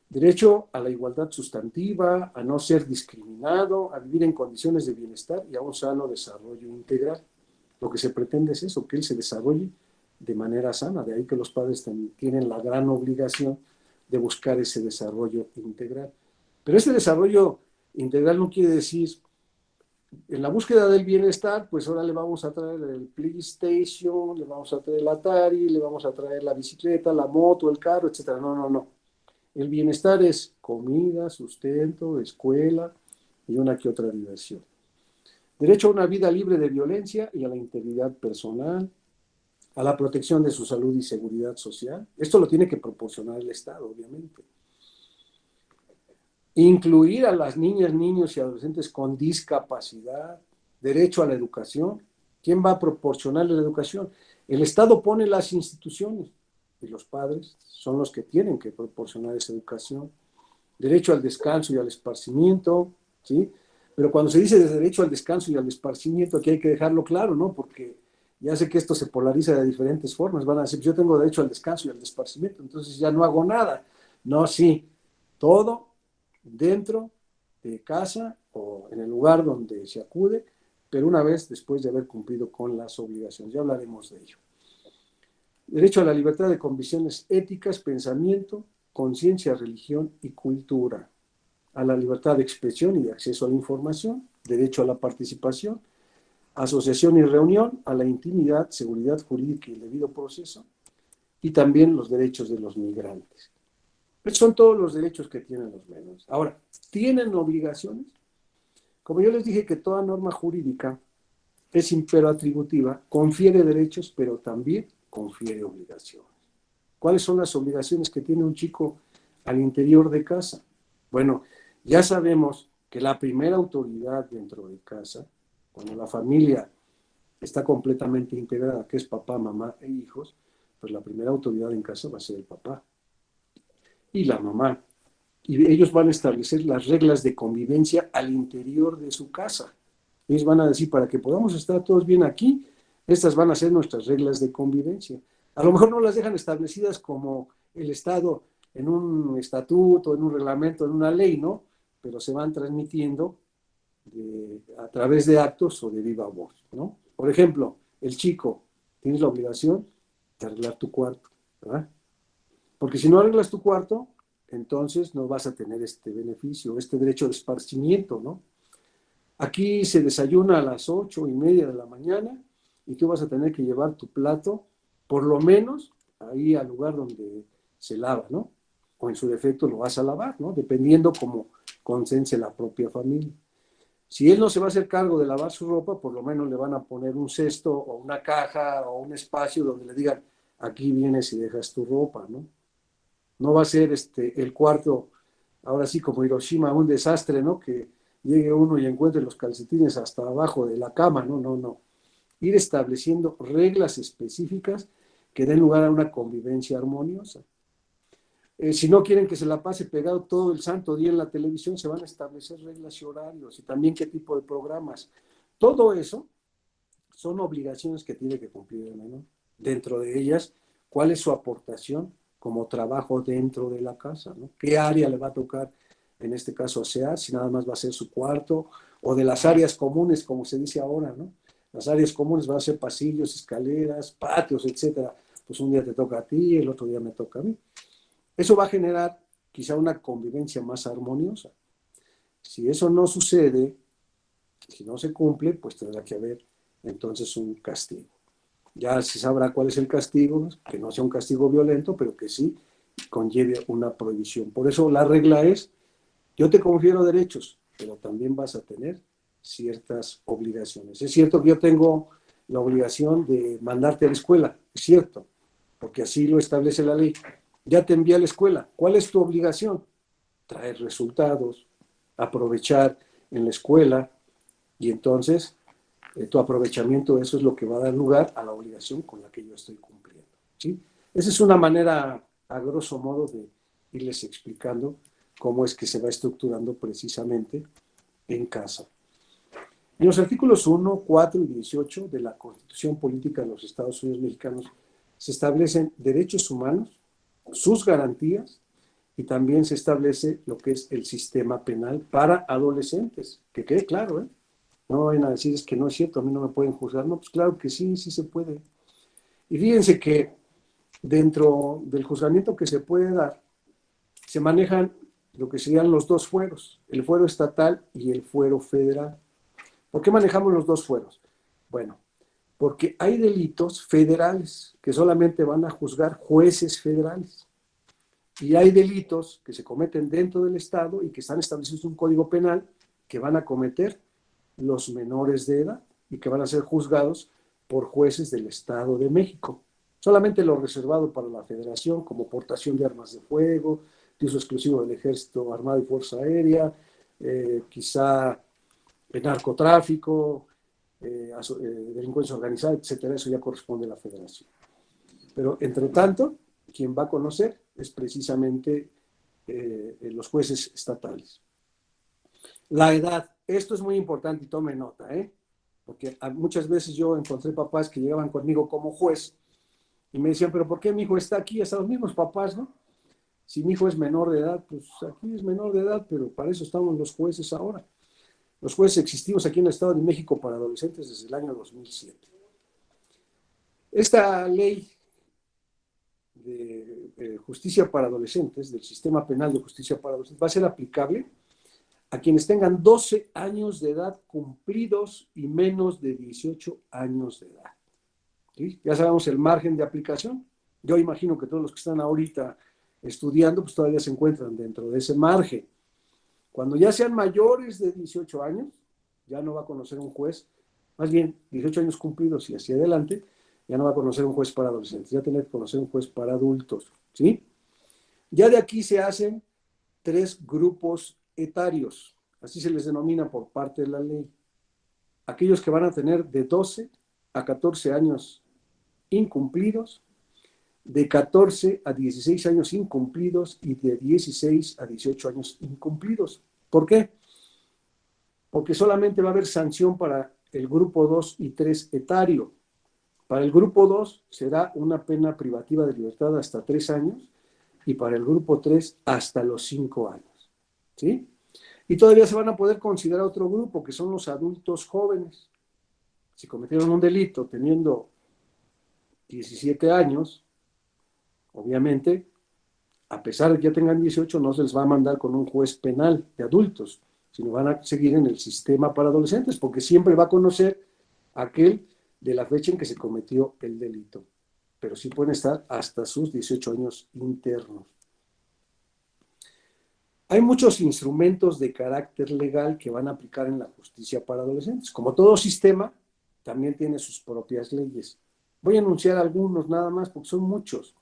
[SPEAKER 2] Derecho a la igualdad sustantiva, a no ser discriminado, a vivir en condiciones de bienestar y a un sano desarrollo integral. Lo que se pretende es eso, que él se desarrolle de manera sana. De ahí que los padres también tienen la gran obligación de buscar ese desarrollo integral. Pero ese desarrollo integral no quiere decir, en la búsqueda del bienestar, pues ahora le vamos a traer el PlayStation, le vamos a traer el Atari, le vamos a traer la bicicleta, la moto, el carro, etc. No. El bienestar es comida, sustento, escuela y una que otra diversión. Derecho a una vida libre de violencia y a la integridad personal, a la protección de su salud y seguridad social. Esto lo tiene que proporcionar el Estado, obviamente. Incluir a las niñas, niños y adolescentes con discapacidad, derecho a la educación. ¿Quién va a proporcionarle la educación? El Estado pone las instituciones y los padres son los que tienen que proporcionar esa educación. Derecho al descanso y al esparcimiento, ¿sí? Pero cuando se dice de derecho al descanso y al esparcimiento, aquí hay que dejarlo claro, ¿no? Porque ya sé que esto se polariza de diferentes formas. Van a decir, yo tengo derecho al descanso y al esparcimiento, entonces ya no hago nada. No, sí, todo dentro de casa o en el lugar donde se acude, pero una vez después de haber cumplido con las obligaciones. Ya hablaremos de ello. Derecho a la libertad de convicciones éticas, pensamiento, conciencia, religión y cultura. A la libertad de expresión y de acceso a la información. Derecho a la participación, asociación y reunión, a la intimidad, seguridad jurídica y el debido proceso, y también los derechos de los migrantes. Estos son todos los derechos que tienen los menores. Ahora, ¿tienen obligaciones? Como yo les dije que toda norma jurídica es imperatributiva, confiere derechos, pero también confiere obligaciones. ¿Cuáles son las obligaciones que tiene un chico al interior de casa? Bueno, ya sabemos que la primera autoridad dentro de casa, cuando la familia está completamente integrada, que es papá, mamá e hijos, pues la primera autoridad en casa va a ser el papá y la mamá. Y ellos van a establecer las reglas de convivencia al interior de su casa. Ellos van a decir, para que podamos estar todos bien aquí, estas van a ser nuestras reglas de convivencia. A lo mejor no las dejan establecidas como el Estado en un estatuto, en un reglamento, en una ley, ¿no? Pero se van transmitiendo a través de actos o de viva voz, ¿no? Por ejemplo, el chico, tienes la obligación de arreglar tu cuarto, ¿verdad? Porque si no arreglas tu cuarto, entonces no vas a tener este beneficio, este derecho de esparcimiento, ¿no? Aquí se desayuna a las 8:30 de la mañana y tú vas a tener que llevar tu plato, por lo menos, ahí al lugar donde se lava, ¿no? O en su defecto lo vas a lavar, ¿no? Dependiendo cómo consense la propia familia. Si él no se va a hacer cargo de lavar su ropa, por lo menos le van a poner un cesto o una caja o un espacio donde le digan, aquí vienes y dejas tu ropa, ¿no? No va a ser el cuarto, ahora sí como Hiroshima, un desastre, ¿no? Que llegue uno y encuentre los calcetines hasta abajo de la cama, ¿no? No, no. Ir estableciendo reglas específicas que den lugar a una convivencia armoniosa. Si no quieren que se la pase pegado todo el santo día en la televisión, se van a establecer reglas y horarios y también qué tipo de programas. Todo eso son obligaciones que tiene que cumplir el menor. Dentro de ellas, ¿cuál es su aportación como trabajo dentro de la casa, ¿no? ¿Qué área le va a tocar, en este caso, asear? Si nada más va a ser su cuarto, o de las áreas comunes, como se dice ahora, ¿no? Las áreas comunes van a ser pasillos, escaleras, patios, etcétera. Pues un día te toca a ti, el otro día me toca a mí. Eso va a generar quizá una convivencia más armoniosa. Si eso no sucede, si no se cumple, pues tendrá que haber entonces un castigo. Ya se sabrá cuál es el castigo, que no sea un castigo violento, pero que sí conlleve una prohibición. Por eso la regla es, yo te confiero derechos, pero también vas a tener ciertas obligaciones. Es cierto que yo tengo la obligación de mandarte a la escuela, es cierto, porque así lo establece la ley. Ya te envié a la escuela. ¿Cuál es tu obligación? Traer resultados, aprovechar en la escuela y entonces tu aprovechamiento, eso es lo que va a dar lugar a la obligación con la que yo estoy cumpliendo, ¿sí? Esa es una manera, a grosso modo, de irles explicando cómo es que se va estructurando precisamente en casa. En los artículos 1, 4 y 18 de la Constitución Política de los Estados Unidos Mexicanos se establecen derechos humanos, sus garantías, y también se establece lo que es el sistema penal para adolescentes, que quede claro, ¿eh? No vayan a decir, es que no es cierto, a mí no me pueden juzgar. No, pues claro que sí, sí se puede. Y fíjense que dentro del juzgamiento que se puede dar, se manejan lo que serían los dos fueros, el fuero estatal y el fuero federal. ¿Por qué manejamos los dos fueros? Bueno, porque hay delitos federales que solamente van a juzgar jueces federales. Y hay delitos que se cometen dentro del Estado y que están establecidos en un código penal que van a cometer los menores de edad y que van a ser juzgados por jueces del Estado de México. Solamente lo reservado para la Federación, como portación de armas de fuego, de uso exclusivo del Ejército Armado y Fuerza Aérea, quizá el narcotráfico, delincuencia organizada, etcétera. Eso ya corresponde a la Federación. Pero, entre tanto, quien va a conocer es precisamente los jueces estatales. La edad, esto es muy importante y tome nota, porque muchas veces yo encontré papás que llegaban conmigo como juez y me decían, pero ¿por qué mi hijo está aquí? Hasta los mismos papás, ¿no? Si mi hijo es menor de edad, pues aquí es menor de edad, pero para eso estamos los jueces ahora. Los jueces existimos aquí en el Estado de México para adolescentes desde el año 2007. Esta ley de justicia para adolescentes, del sistema penal de justicia para adolescentes, va a ser aplicable a quienes tengan 12 años de edad cumplidos y menos de 18 años de edad. ¿Sí? Ya sabemos el margen de aplicación. Yo imagino que todos los que están ahorita estudiando, pues todavía se encuentran dentro de ese margen. Cuando ya sean mayores de 18 años, ya no va a conocer un juez, más bien 18 años cumplidos y hacia adelante, ya no va a conocer un juez para adolescentes, ya tener que conocer un juez para adultos, ¿sí? Ya de aquí se hacen 3 grupos etarios, así se les denomina por parte de la ley. Aquellos que van a tener de 12 a 14 años incumplidos, de 14 a 16 años incumplidos y de 16 a 18 años incumplidos. ¿Por qué? Porque solamente va a haber sanción para el grupo 2 y 3 etario. Para el grupo 2 será una pena privativa de libertad hasta 3 años y para el grupo 3 hasta los 5 años. ¿Sí? Y todavía se van a poder considerar otro grupo, que son los adultos jóvenes. Si cometieron un delito teniendo 17 años, obviamente, a pesar de que ya tengan 18, no se les va a mandar con un juez penal de adultos, sino van a seguir en el sistema para adolescentes, porque siempre va a conocer aquel de la fecha en que se cometió el delito, pero sí pueden estar hasta sus 18 años internos. Hay muchos instrumentos de carácter legal que van a aplicar en la justicia para adolescentes. Como todo sistema, también tiene sus propias leyes. Voy a anunciar algunos nada más porque son muchos.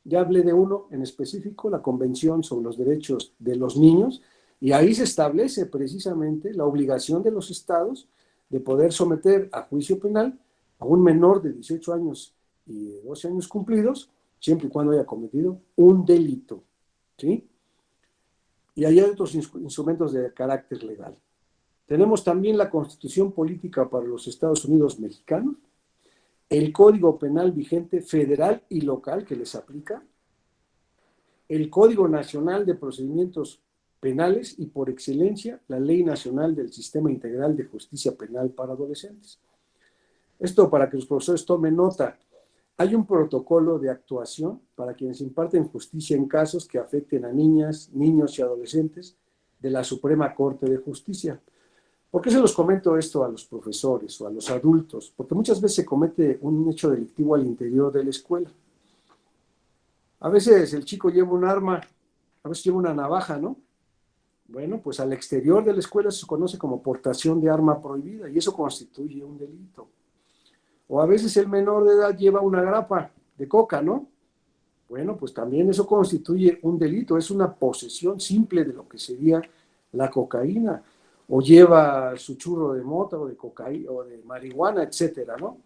[SPEAKER 2] Ya hablé de uno en específico, la Convención sobre los Derechos de los Niños, y ahí se establece precisamente la obligación de los estados de poder someter a juicio penal a un menor de 18 años y de 12 años cumplidos, siempre y cuando haya cometido un delito, ¿sí? Y hay otros instrumentos de carácter legal. Tenemos también la Constitución Política para los Estados Unidos Mexicanos, el Código Penal vigente federal y local que les aplica, el Código Nacional de Procedimientos Penales y, por excelencia, la Ley Nacional del Sistema Integral de Justicia Penal para Adolescentes. Esto para que los profesores tomen nota. Hay un protocolo de actuación para quienes imparten justicia en casos que afecten a niñas, niños y adolescentes de la Suprema Corte de Justicia. ¿Por qué se los comento esto a los profesores o a los adultos? Porque muchas veces se comete un hecho delictivo al interior de la escuela. A veces el chico lleva un arma, a veces lleva una navaja, ¿no? Bueno, pues al exterior de la escuela se conoce como portación de arma prohibida y eso constituye un delito. O a veces el menor de edad lleva una grapa de coca, ¿no? Bueno, pues también eso constituye un delito, es una posesión simple de lo que sería la cocaína. O lleva su churro de mota o de cocaína o de marihuana, etcétera, ¿no?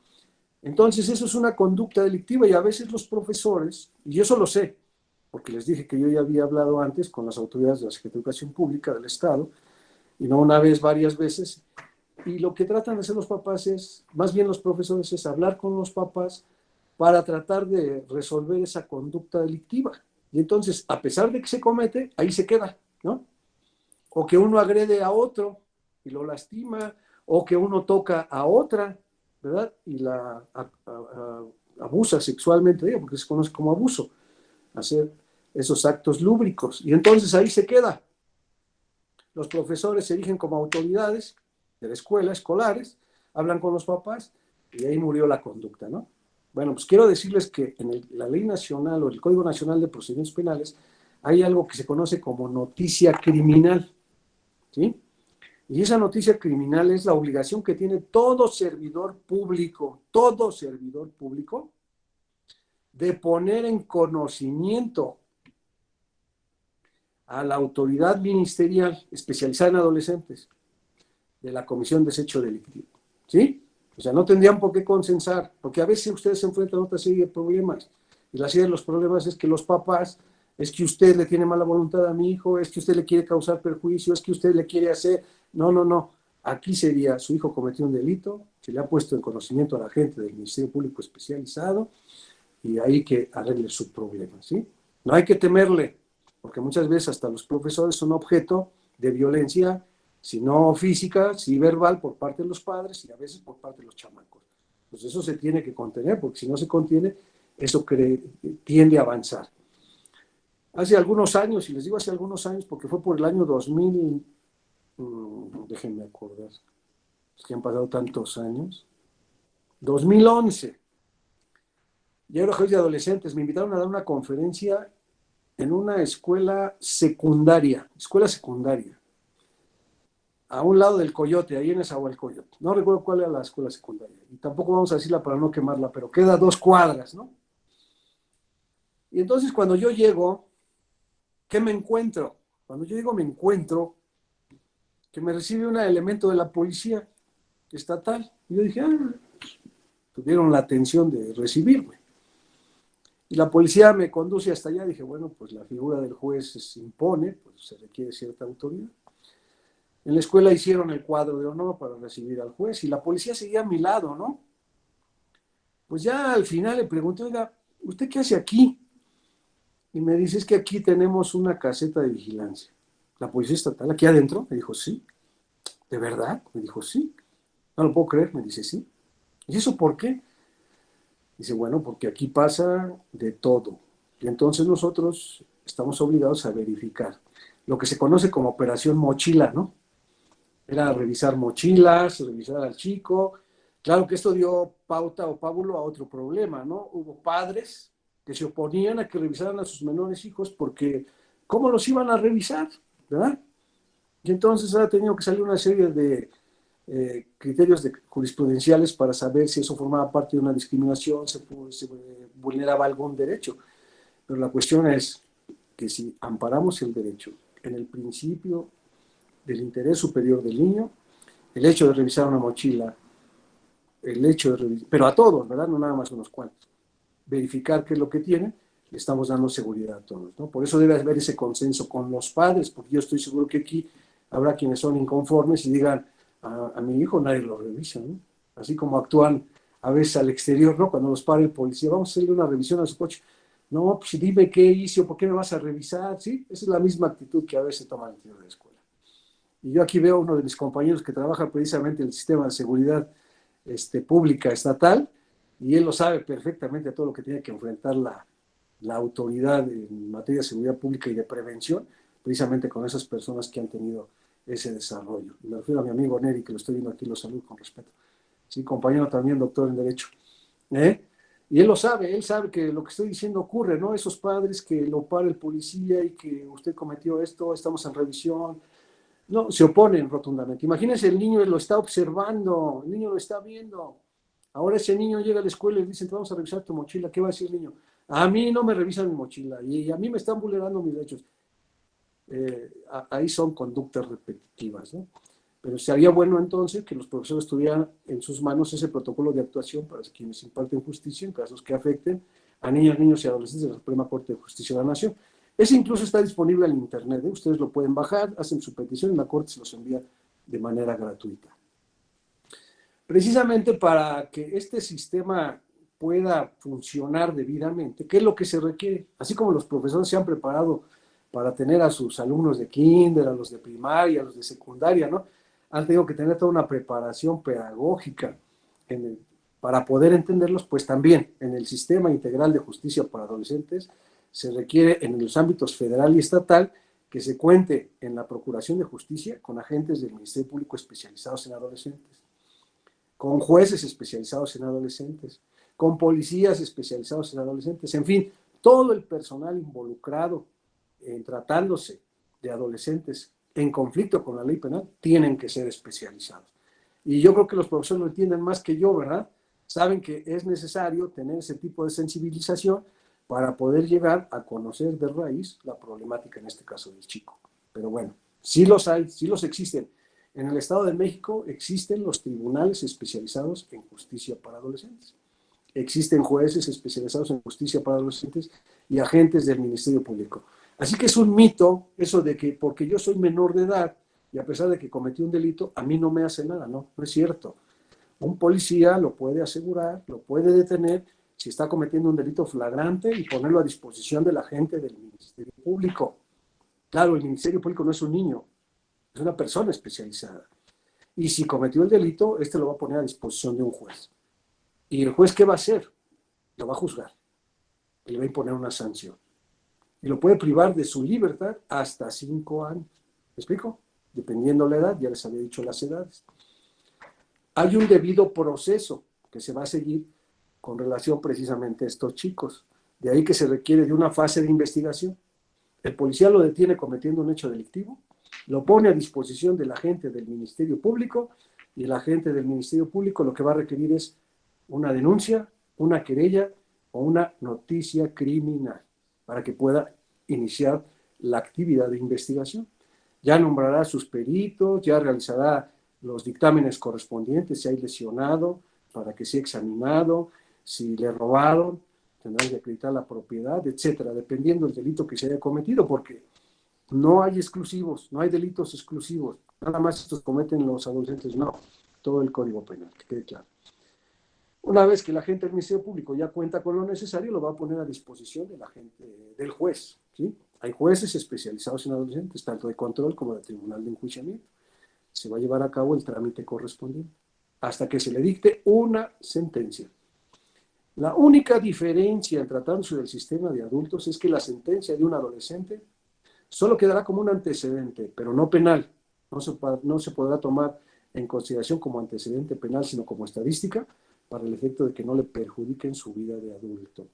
[SPEAKER 2] Entonces eso es una conducta delictiva y a veces los profesores, y eso lo sé, porque les dije que yo ya había hablado antes con las autoridades de la Secretaría de Educación Pública del Estado, y no una vez, varias veces, y lo que tratan de hacer los papás es, más bien los profesores, es hablar con los papás para tratar de resolver esa conducta delictiva. Y entonces, a pesar de que se comete, ahí se queda, ¿no? O que uno agrede a otro y lo lastima, o que uno toca a otra, ¿verdad? Y la abusa sexualmente de ella, porque se conoce como abuso, hacer esos actos lúbricos. Y entonces ahí se queda. Los profesores se erigen como autoridades de la escuela, escolares, hablan con los papás y ahí murió la conducta, ¿no? Bueno, pues quiero decirles que en la Ley Nacional o el Código Nacional de Procedimientos Penales hay algo que se conoce como noticia criminal, ¿sí? Y esa noticia criminal es la obligación que tiene todo servidor público, de poner en conocimiento a la autoridad ministerial especializada en adolescentes de la comisión de ese hecho delictivo, ¿sí? O sea, no tendrían por qué consensar, porque a veces ustedes se enfrentan a otra serie de problemas, y la serie de los problemas es que los papás, es que usted le tiene mala voluntad a mi hijo, es que usted le quiere causar perjuicio, es que usted le quiere hacer, no, aquí sería, su hijo cometió un delito, se le ha puesto en conocimiento a la gente del Ministerio Público Especializado, y ahí que arregle su problema, ¿sí? No hay que temerle, porque muchas veces hasta los profesores son objeto de violencia, si no física, sí verbal por parte de los padres y a veces por parte de los chamacos. Pues eso se tiene que contener, porque si no se contiene, eso tiende a avanzar. Hace algunos años, y les digo hace algunos años porque fue por el año 2000, déjenme acordar, es que han pasado tantos años, 2011, yo era juez de adolescentes, me invitaron a dar una conferencia en una escuela secundaria, a un lado del Coyote, ahí en Nezahualcóyotl. No recuerdo cuál era la escuela secundaria, y tampoco vamos a decirla para no quemarla, pero queda a 2 cuadras, ¿no? Y entonces cuando yo llego, ¿qué me encuentro? Cuando yo llego me encuentro que me recibe un elemento de la policía estatal. Y yo dije, tuvieron la atención de recibirme. Y la policía me conduce hasta allá. Dije, bueno, pues la figura del juez se impone, pues se requiere cierta autoridad. En la escuela hicieron el cuadro de honor para recibir al juez y la policía seguía a mi lado, ¿no? Pues ya al final le pregunté, oiga, ¿usted qué hace aquí? Y me dice, es que aquí tenemos una caseta de vigilancia. La policía estatal, aquí adentro, me dijo, sí. ¿De verdad? Me dijo, sí. No lo puedo creer, me dice, sí. ¿Y eso por qué? Dice, bueno, porque aquí pasa de todo. Y entonces nosotros estamos obligados a verificar lo que se conoce como operación mochila, ¿no? Era revisar mochilas, revisar al chico, Claro que esto dio pauta o pábulo a otro problema, ¿no? Hubo padres que se oponían a que revisaran a sus menores hijos porque ¿cómo los iban a revisar? ¿Verdad? Y entonces ha tenido que salir una serie de criterios jurisprudenciales para saber si eso formaba parte de una discriminación, se vulneraba algún derecho. Pero la cuestión es que si amparamos el derecho en el principio del interés superior del niño, el hecho de revisar una mochila, el hecho de revisar, pero a todos, ¿verdad? No nada más unos cuantos, verificar qué es lo que tienen, le estamos dando seguridad a todos, ¿no? Por eso debe haber ese consenso con los padres, porque yo estoy seguro que aquí habrá quienes son inconformes y digan, a mi hijo nadie lo revisa, ¿no? Así como actúan a veces al exterior, ¿no? Cuando los para el policía, vamos a hacerle una revisión a su coche. No, pues dime qué hizo, ¿por qué me vas a revisar? ¿Sí? Esa es la misma actitud que a veces toma el interior de la escuela. Y yo aquí veo a uno de mis compañeros que trabaja precisamente en el sistema de seguridad pública estatal, y él lo sabe perfectamente todo lo que tiene que enfrentar la autoridad en materia de seguridad pública y de prevención, precisamente con esas personas que han tenido ese desarrollo. Y me refiero a mi amigo Neri, que lo estoy viendo aquí, lo saludo con respeto. Sí, compañero también, doctor en Derecho. Y él lo sabe, él sabe que lo que estoy diciendo ocurre, ¿no? Esos padres que lo para el policía y que usted cometió esto, estamos en revisión. No, se oponen rotundamente. Imagínense, el niño lo está observando, el niño lo está viendo. Ahora ese niño llega a la escuela y le dicen, te vamos a revisar tu mochila. ¿Qué va a decir el niño? A mí no me revisan mi mochila y a mí me están vulnerando mis derechos. Ahí son conductas repetitivas, ¿no? Pero sería bueno entonces que los profesores tuvieran en sus manos ese protocolo de actuación para quienes imparten justicia en casos que afecten a niños, niños y adolescentes de la Suprema Corte de Justicia de la Nación. Ese incluso está disponible en internet, ¿eh? Ustedes lo pueden bajar, hacen su petición y la Corte se los envía de manera gratuita. Precisamente para que este sistema pueda funcionar debidamente, ¿qué es lo que se requiere? Así como los profesores se han preparado para tener a sus alumnos de kinder, a los de primaria, a los de secundaria, ¿no? Han tenido que tener toda una preparación pedagógica para poder entenderlos, pues también en el sistema integral de justicia para adolescentes se requiere en los ámbitos federal y estatal que se cuente en la Procuración de Justicia con agentes del Ministerio Público especializados en adolescentes, con jueces especializados en adolescentes, con policías especializados en adolescentes, en fin, todo el personal involucrado en tratándose de adolescentes en conflicto con la ley penal tienen que ser especializados. Y yo creo que los profesores lo entienden más que yo, ¿verdad? Saben que es necesario tener ese tipo de sensibilización para poder llegar a conocer de raíz la problemática, en este caso del chico. Pero bueno, sí los hay, sí los existen. En el Estado de México existen los tribunales especializados en justicia para adolescentes. Existen jueces especializados en justicia para adolescentes y agentes del Ministerio Público. Así que es un mito eso de que porque yo soy menor de edad y a pesar de que cometí un delito, a mí no me hace nada. No, no es cierto. Un policía lo puede asegurar, lo puede detener si está cometiendo un delito flagrante y ponerlo a disposición de la gente del Ministerio Público. Claro, el Ministerio Público no es un niño, es una persona especializada. Y si cometió el delito, lo va a poner a disposición de un juez. ¿Y el juez qué va a hacer? Lo va a juzgar. Y le va a imponer una sanción. Y lo puede privar de su libertad hasta 5 años. ¿Me explico? Dependiendo la edad, ya les había dicho las edades. Hay un debido proceso que se va a seguir con relación precisamente a estos chicos. De ahí que se requiere de una fase de investigación. El policía lo detiene cometiendo un hecho delictivo, lo pone a disposición del agente del Ministerio Público y el agente del Ministerio Público lo que va a requerir es una denuncia, una querella o una noticia criminal para que pueda iniciar la actividad de investigación. Ya nombrará sus peritos, ya realizará los dictámenes correspondientes, si hay lesionado, para que sea examinado, si le robaron, tendrán que acreditar la propiedad, etcétera, dependiendo del delito que se haya cometido, porque no hay exclusivos, no hay delitos exclusivos, nada más estos cometen los adolescentes, no, todo el Código Penal, que quede claro. Una vez que el agente del Ministerio Público ya cuenta con lo necesario, lo va a poner a disposición del agente, del juez, ¿sí? Hay jueces especializados en adolescentes, tanto de control como de tribunal de enjuiciamiento. Se va a llevar a cabo el trámite correspondiente hasta que se le dicte una sentencia. La única diferencia en tratándose del sistema de adultos es que la sentencia de un adolescente solo quedará como un antecedente, pero no penal. No se podrá tomar en consideración como antecedente penal, sino como estadística, para el efecto de que no le perjudiquen su vida de adulto.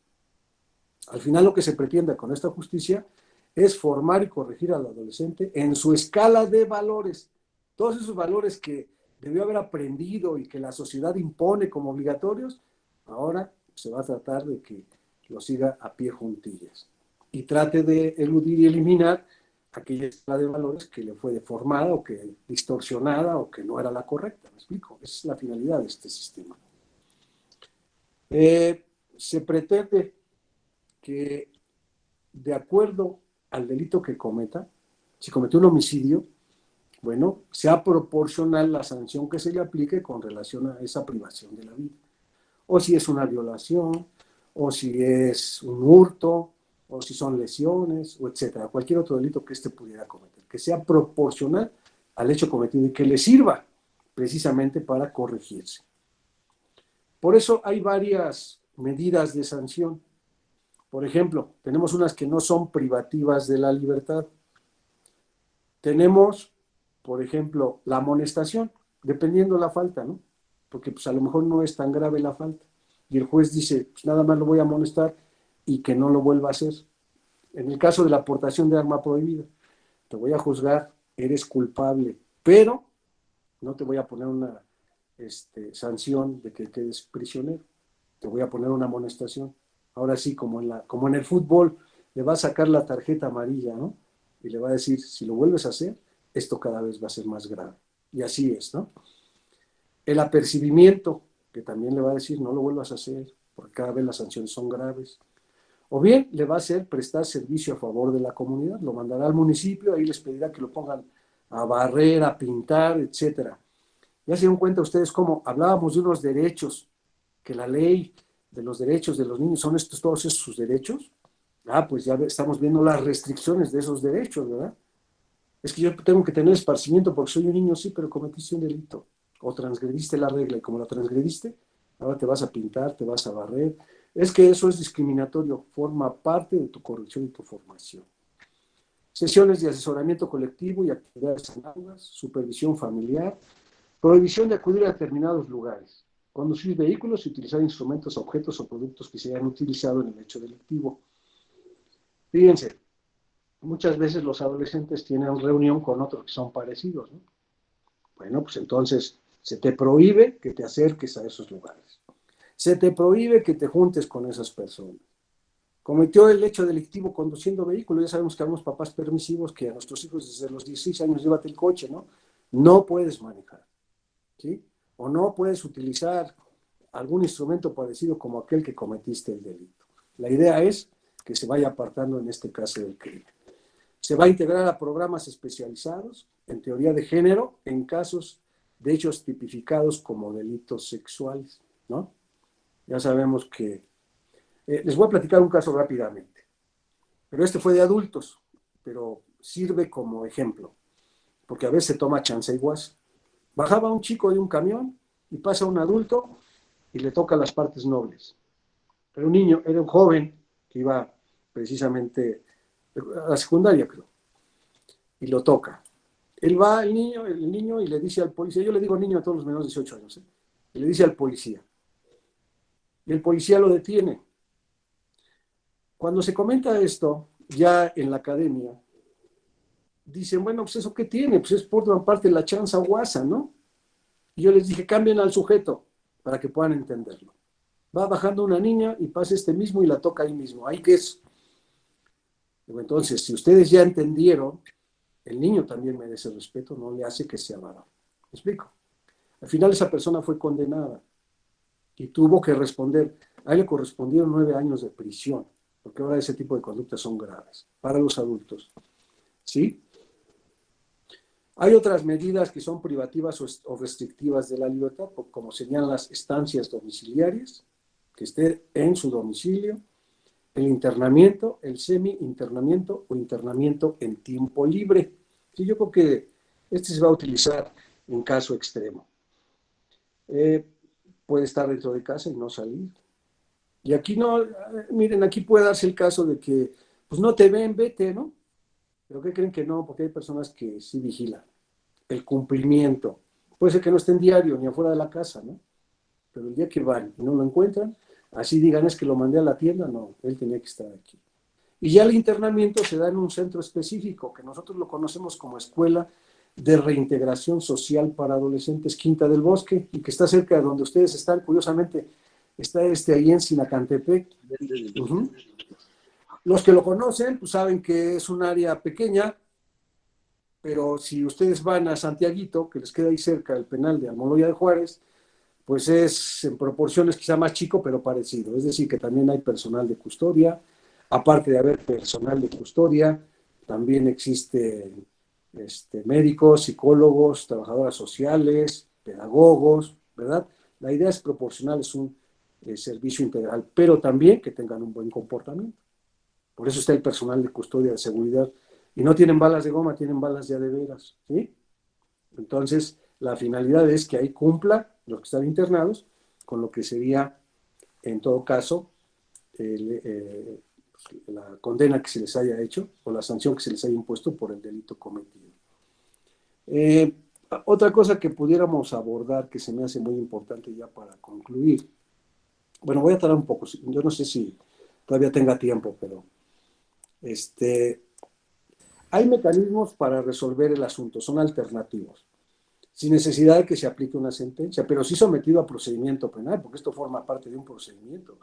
[SPEAKER 2] Al final lo que se pretende con esta justicia es formar y corregir al adolescente en su escala de valores. Todos esos valores que debió haber aprendido y que la sociedad impone como obligatorios, ahora se va a tratar de que lo siga a pie juntillas y trate de eludir y eliminar aquella escala de valores que le fue deformada o que distorsionada o que no era la correcta. ¿Me explico? Esa es la finalidad de este sistema. Se pretende que, de acuerdo al delito que cometa, si cometió un homicidio, bueno, sea proporcional la sanción que se le aplique con relación a esa privación de la vida. O si es una violación, o si es un hurto, o si son lesiones, o etcétera. Cualquier otro delito que éste pudiera cometer, que sea proporcional al hecho cometido y que le sirva precisamente para corregirse. Por eso hay varias medidas de sanción. Por ejemplo, tenemos unas que no son privativas de la libertad. Tenemos, por ejemplo, la amonestación, dependiendo la falta, ¿no? Porque pues a lo mejor no es tan grave la falta. Y el juez dice, pues nada más lo voy a amonestar y que no lo vuelva a hacer. En el caso de la aportación de arma prohibida, te voy a juzgar, eres culpable, pero no te voy a poner una sanción de que quedes prisionero. Te voy a poner una amonestación. Ahora sí, como en el fútbol, le va a sacar la tarjeta amarilla, ¿no? Y le va a decir, si lo vuelves a hacer, esto cada vez va a ser más grave. Y así es, ¿no? El apercibimiento, que también le va a decir, no lo vuelvas a hacer, porque cada vez las sanciones son graves. O bien le va a hacer prestar servicio a favor de la comunidad, lo mandará al municipio, ahí les pedirá que lo pongan a barrer, a pintar, etcétera. Ya se dan cuenta ustedes cómo hablábamos de unos derechos, que la ley de los derechos de los niños son todos esos sus derechos. Pues ya estamos viendo las restricciones de esos derechos, ¿verdad? Es que yo tengo que tener esparcimiento porque soy un niño, sí, pero cometiste un delito o transgrediste la regla y como la transgrediste, ahora te vas a pintar, te vas a barrer. Es que eso es discriminatorio, forma parte de tu corrección y tu formación. Sesiones de asesoramiento colectivo y actividades análogas, supervisión familiar, prohibición de acudir a determinados lugares, conducir vehículos y utilizar instrumentos, objetos o productos que se hayan utilizado en el hecho delictivo. Fíjense, muchas veces los adolescentes tienen reunión con otros que son parecidos, ¿no? Bueno, pues entonces se te prohíbe que te acerques a esos lugares. Se te prohíbe que te juntes con esas personas. Cometió el hecho delictivo conduciendo vehículos. Ya sabemos que hay unos papás permisivos que a nuestros hijos desde los 16 años llévate el coche, ¿no? No puedes manejar, ¿sí? O no puedes utilizar algún instrumento parecido como aquel que cometiste el delito. La idea es que se vaya apartando en este caso del crimen. Se va a integrar a programas especializados en teoría de género en casos de hechos tipificados como delitos sexuales, ¿no? Ya sabemos que... les voy a platicar un caso rápidamente, pero este fue de adultos, pero sirve como ejemplo, porque a veces se toma chance igual. Bajaba un chico de un camión y pasa un adulto y le toca las partes nobles. Era un niño, era un joven que iba precisamente a la secundaria, creo, y lo toca. Él va, el niño, y le dice al policía, yo le digo niño a todos los menores de 18 años, y le dice al policía, y el policía lo detiene. Cuando se comenta esto, ya en la academia, dicen, bueno, pues eso qué tiene, pues es por una parte la chanza guasa, ¿no? Y yo les dije, cambien al sujeto para que puedan entenderlo. Va bajando una niña y pasa este mismo y la toca ahí mismo. ¿Ahí qué es? Entonces, si ustedes ya entendieron, el niño también merece respeto, no le hace que sea varón. ¿Me explico? Al final esa persona fue condenada y tuvo que responder. A él le correspondieron 9 años de prisión, porque ahora ese tipo de conductas son graves para los adultos. ¿Sí? Hay otras medidas que son privativas o restrictivas de la libertad, como serían las estancias domiciliarias, que esté en su domicilio, el internamiento, el semi-internamiento o internamiento en tiempo libre. Sí, yo creo que este se va a utilizar en caso extremo. Puede estar dentro de casa y no salir. Y aquí no, miren, aquí puede darse el caso de que, pues no te ven, vete, ¿no? Pero ¿qué creen que no? Porque hay personas que sí vigilan el cumplimiento Puede ser que no esté en diario ni afuera de la casa, ¿no? Pero el día que van y no lo encuentran, así digan, es que lo mandé a la tienda, no, él tenía que estar aquí. Y ya el internamiento se da en un centro específico, que nosotros lo conocemos como Escuela de Reintegración Social para Adolescentes Quinta del Bosque, y que está cerca de donde ustedes están, curiosamente, está ahí en Sinacantepec. Uh-huh. Los que lo conocen, pues saben que es un área pequeña, pero si ustedes van a Santiaguito, que les queda ahí cerca el penal de Almoloya de Juárez, pues es en proporciones quizá más chico, pero parecido. Es decir, que también hay personal de custodia. Aparte de haber personal de custodia, también existen médicos, psicólogos, trabajadoras sociales, pedagogos, ¿verdad? La idea es proporcionar un servicio integral, pero también que tengan un buen comportamiento. Por eso está el personal de custodia de seguridad. Y no tienen balas de goma, tienen balas ya de veras, ¿sí? Entonces, la finalidad es que ahí cumpla los que están internados con lo que sería, en todo caso, la condena que se les haya hecho o la sanción que se les haya impuesto por el delito cometido. Eh, Otra cosa que pudiéramos abordar que se me hace muy importante ya para concluir. Bueno, voy a tardar un poco. Yo no sé si todavía tenga tiempo, pero hay mecanismos para resolver el asunto, son alternativos, sin necesidad de que se aplique una sentencia, pero sí sometido a procedimiento penal, porque esto forma parte de un procedimiento.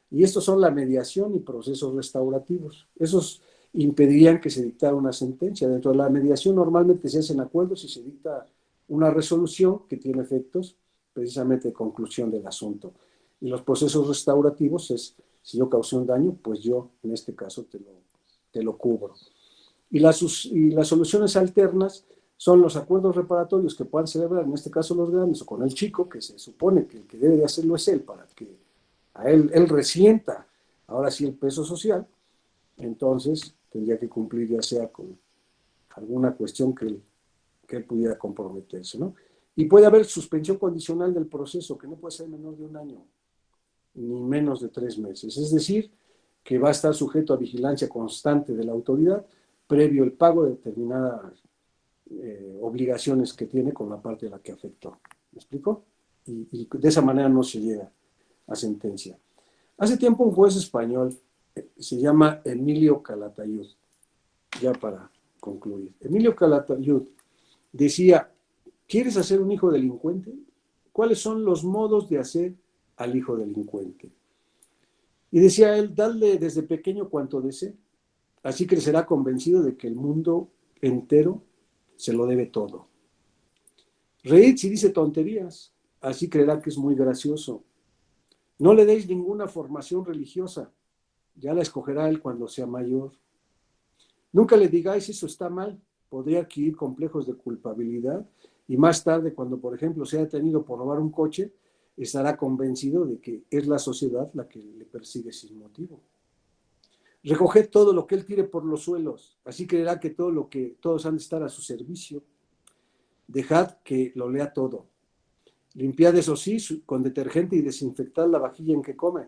[SPEAKER 2] Y estos son la mediación y procesos restaurativos. Esos impedirían que se dictara una sentencia. Dentro de la mediación normalmente se hacen acuerdos y se dicta una resolución que tiene efectos precisamente de conclusión del asunto. Y los procesos restaurativos es, si yo causé un daño, pues yo en este caso te lo cubro. Y las soluciones alternas son los acuerdos reparatorios que puedan celebrar, en este caso los grandes, o con el chico, que se supone que el que debe de hacerlo es él, para que a él resienta ahora sí el peso social, entonces tendría que cumplir ya sea con alguna cuestión que él pudiera comprometerse, ¿no? Y puede haber suspensión condicional del proceso, que no puede ser menor de un año, ni menos de 3 meses. Es decir, que va a estar sujeto a vigilancia constante de la autoridad, previo el pago de determinadas obligaciones que tiene con la parte de la que afectó. ¿Me explico? Y de esa manera no se llega a sentencia. Hace tiempo un juez español, se llama Emilio Calatayud, ya para concluir. Emilio Calatayud decía, ¿quieres hacer un hijo delincuente? ¿Cuáles son los modos de hacer al hijo delincuente? Y decía él, dale desde pequeño cuanto desee, así crecerá convencido de que el mundo entero se lo debe todo. Reír si dice tonterías, así creerá que es muy gracioso. No le deis ninguna formación religiosa, ya la escogerá él cuando sea mayor. Nunca le digáis eso está mal, podría adquirir complejos de culpabilidad y más tarde, cuando por ejemplo sea detenido por robar un coche, estará convencido de que es la sociedad la que le persigue sin motivo. Recoged todo lo que él tire por los suelos, así creerá que todos han de estar a su servicio. Dejad que lo lea todo. Limpiad eso sí con detergente y desinfectad la vajilla en que come,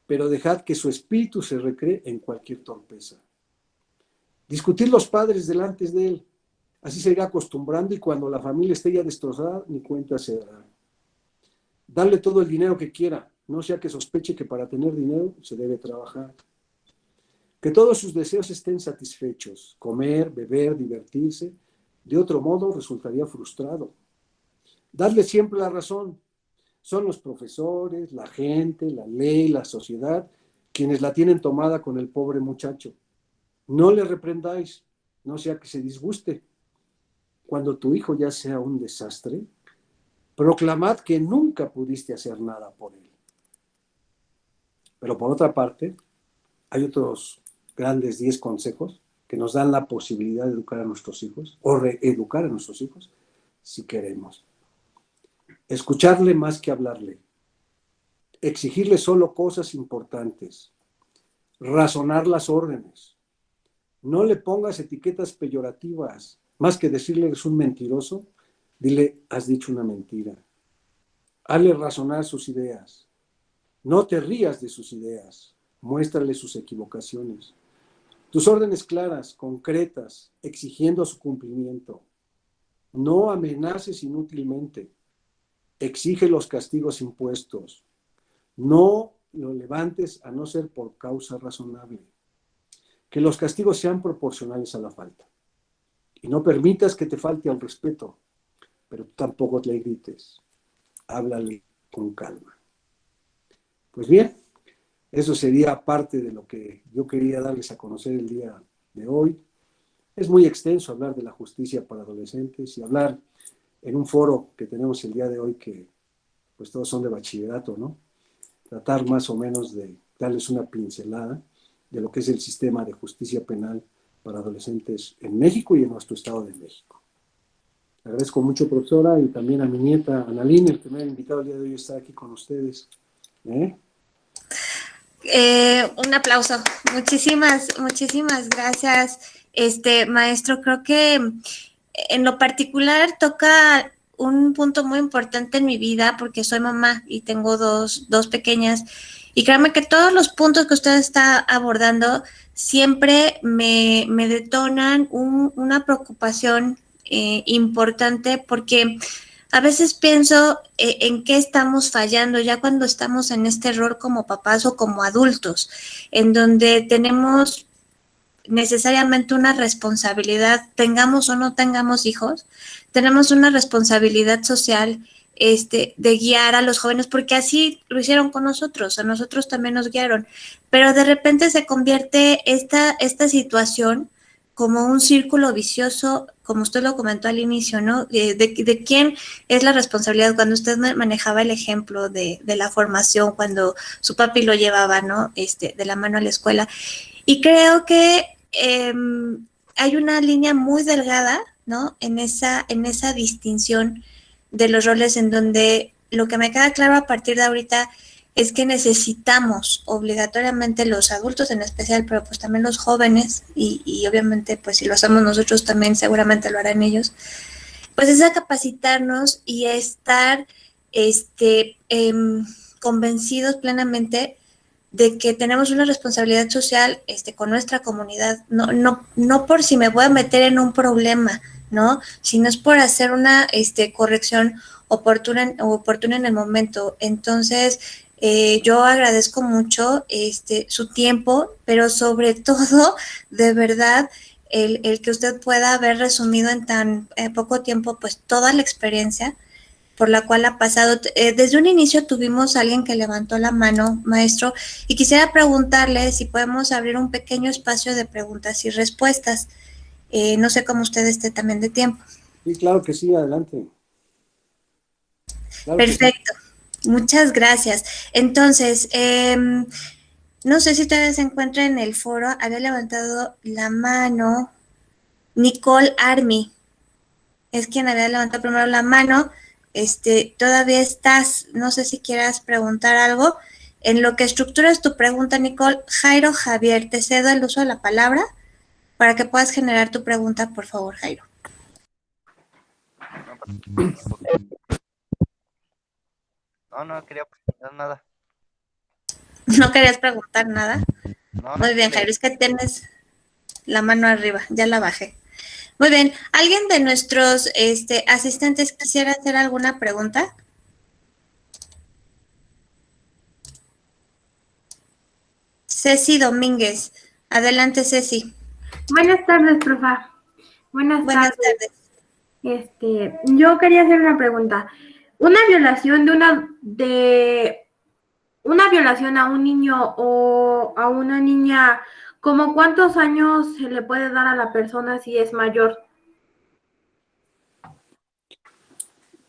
[SPEAKER 2] pero dejad que su espíritu se recree en cualquier torpeza. Discutir los padres delante de él, así se irá acostumbrando y cuando la familia esté ya destrozada, ni cuenta se dará. Darle todo el dinero que quiera, no sea que sospeche que para tener dinero se debe trabajar. Que todos sus deseos estén satisfechos, comer, beber, divertirse, de otro modo resultaría frustrado. Darle siempre la razón. Son los profesores, la gente, la ley, la sociedad, quienes la tienen tomada con el pobre muchacho. No le reprendáis, no sea que se disguste. Cuando tu hijo ya sea un desastre, proclamad que nunca pudiste hacer nada por él. Pero por otra parte, hay otros grandes 10 consejos que nos dan la posibilidad de educar a nuestros hijos o reeducar a nuestros hijos si queremos. Escucharle más que hablarle. Exigirle solo cosas importantes. Razonar las órdenes. No le pongas etiquetas peyorativas. Más que decirle es un mentiroso, dile, has dicho una mentira. Hazle razonar sus ideas. No te rías de sus ideas. Muéstrale sus equivocaciones. Tus órdenes claras, concretas, exigiendo su cumplimiento. No amenaces inútilmente. Exige los castigos impuestos. No lo levantes a no ser por causa razonable. Que los castigos sean proporcionales a la falta. Y no permitas que te falte al respeto, pero tú tampoco le grites. Háblale con calma. Pues bien, eso sería parte de lo que yo quería darles a conocer el día de hoy. Es muy extenso hablar de la justicia para adolescentes y hablar en un foro que tenemos el día de hoy que pues todos son de bachillerato, ¿no? Tratar más o menos de darles una pincelada de lo que es el sistema de justicia penal para adolescentes en México y en nuestro Estado de México. Le agradezco mucho, profesora, y también a mi nieta, Analine, el que me ha invitado el día de hoy a estar aquí con ustedes.
[SPEAKER 1] Un aplauso. Muchísimas gracias, maestro. Creo que en lo particular toca un punto muy importante en mi vida porque soy mamá y tengo dos pequeñas. Y créanme que todos los puntos que usted está abordando siempre me detonan una preocupación importante porque a veces pienso en qué estamos fallando ya cuando estamos en este rol como papás o como adultos, en donde tenemos necesariamente una responsabilidad, tengamos o no tengamos hijos, tenemos una responsabilidad social de guiar a los jóvenes, porque así lo hicieron con nosotros, a nosotros también nos guiaron, pero de repente se convierte esta situación como un círculo vicioso, como usted lo comentó al inicio, ¿no? De quién es la responsabilidad. Cuando usted manejaba el ejemplo de la formación, cuando su papi lo llevaba, ¿no? De la mano a la escuela. Y creo que hay una línea muy delgada, ¿no? En esa distinción de los roles, en donde lo que me queda claro a partir de ahorita es que necesitamos obligatoriamente los adultos en especial, pero pues también los jóvenes, y obviamente pues si lo hacemos nosotros también seguramente lo harán ellos, pues es a capacitarnos y a estar convencidos plenamente de que tenemos una responsabilidad social con nuestra comunidad, no por si me voy a meter en un problema, ¿no? Sino es por hacer una corrección oportuna en el momento. Entonces, yo agradezco mucho su tiempo, pero sobre todo, de verdad, el que usted pueda haber resumido en tan poco tiempo, pues toda la experiencia por la cual ha pasado. Desde un inicio tuvimos a alguien que levantó la mano, maestro, y quisiera preguntarle si podemos abrir un pequeño espacio de preguntas y respuestas. No sé cómo usted esté también de tiempo.
[SPEAKER 2] Sí, claro que sí, adelante.
[SPEAKER 1] Claro. Perfecto, sí. Muchas gracias. Entonces, no sé si todavía se encuentra en el foro, había levantado la mano Nicole Army, es quien había levantado primero la mano. Todavía estás, no sé si quieras preguntar algo. En lo que estructuras tu pregunta, Nicole, Jairo Javier, te cedo el uso de la palabra para que puedas generar tu pregunta, por favor, Jairo.
[SPEAKER 3] No quería preguntar nada.
[SPEAKER 1] ¿No querías preguntar nada?
[SPEAKER 3] No,
[SPEAKER 1] muy bien, Jairo, es que tienes la mano arriba, ya la bajé. Muy bien, ¿alguien de nuestros asistentes quisiera hacer alguna pregunta? Ceci Domínguez. Adelante, Ceci.
[SPEAKER 4] Buenas tardes, profa. Buenas tardes. Yo quería hacer una pregunta. Una violación una violación a un niño o a una niña, ¿cómo cuántos años se le puede dar a la persona si es mayor?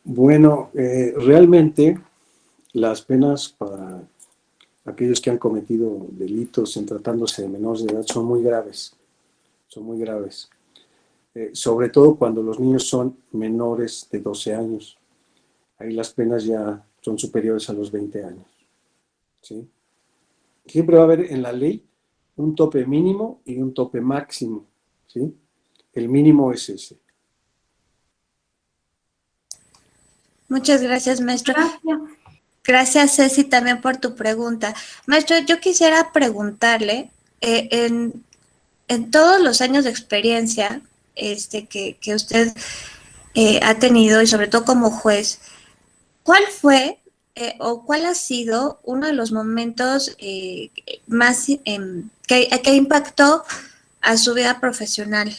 [SPEAKER 2] Bueno, realmente las penas para aquellos que han cometido delitos en tratándose de menores de edad son muy graves. Sobre todo cuando los niños son menores de 12 años. Ahí las penas ya son superiores a los 20 años. ¿Sí? Siempre va a haber en la ley un tope mínimo y un tope máximo. ¿Sí? El mínimo es ese.
[SPEAKER 1] Muchas gracias, maestro. Gracias, Ceci, también por tu pregunta. Maestro, yo quisiera preguntarle, en todos los años de experiencia que usted ha tenido, y sobre todo como juez, ¿cuál fue o cuál ha sido uno de los momentos más que impactó a su vida profesional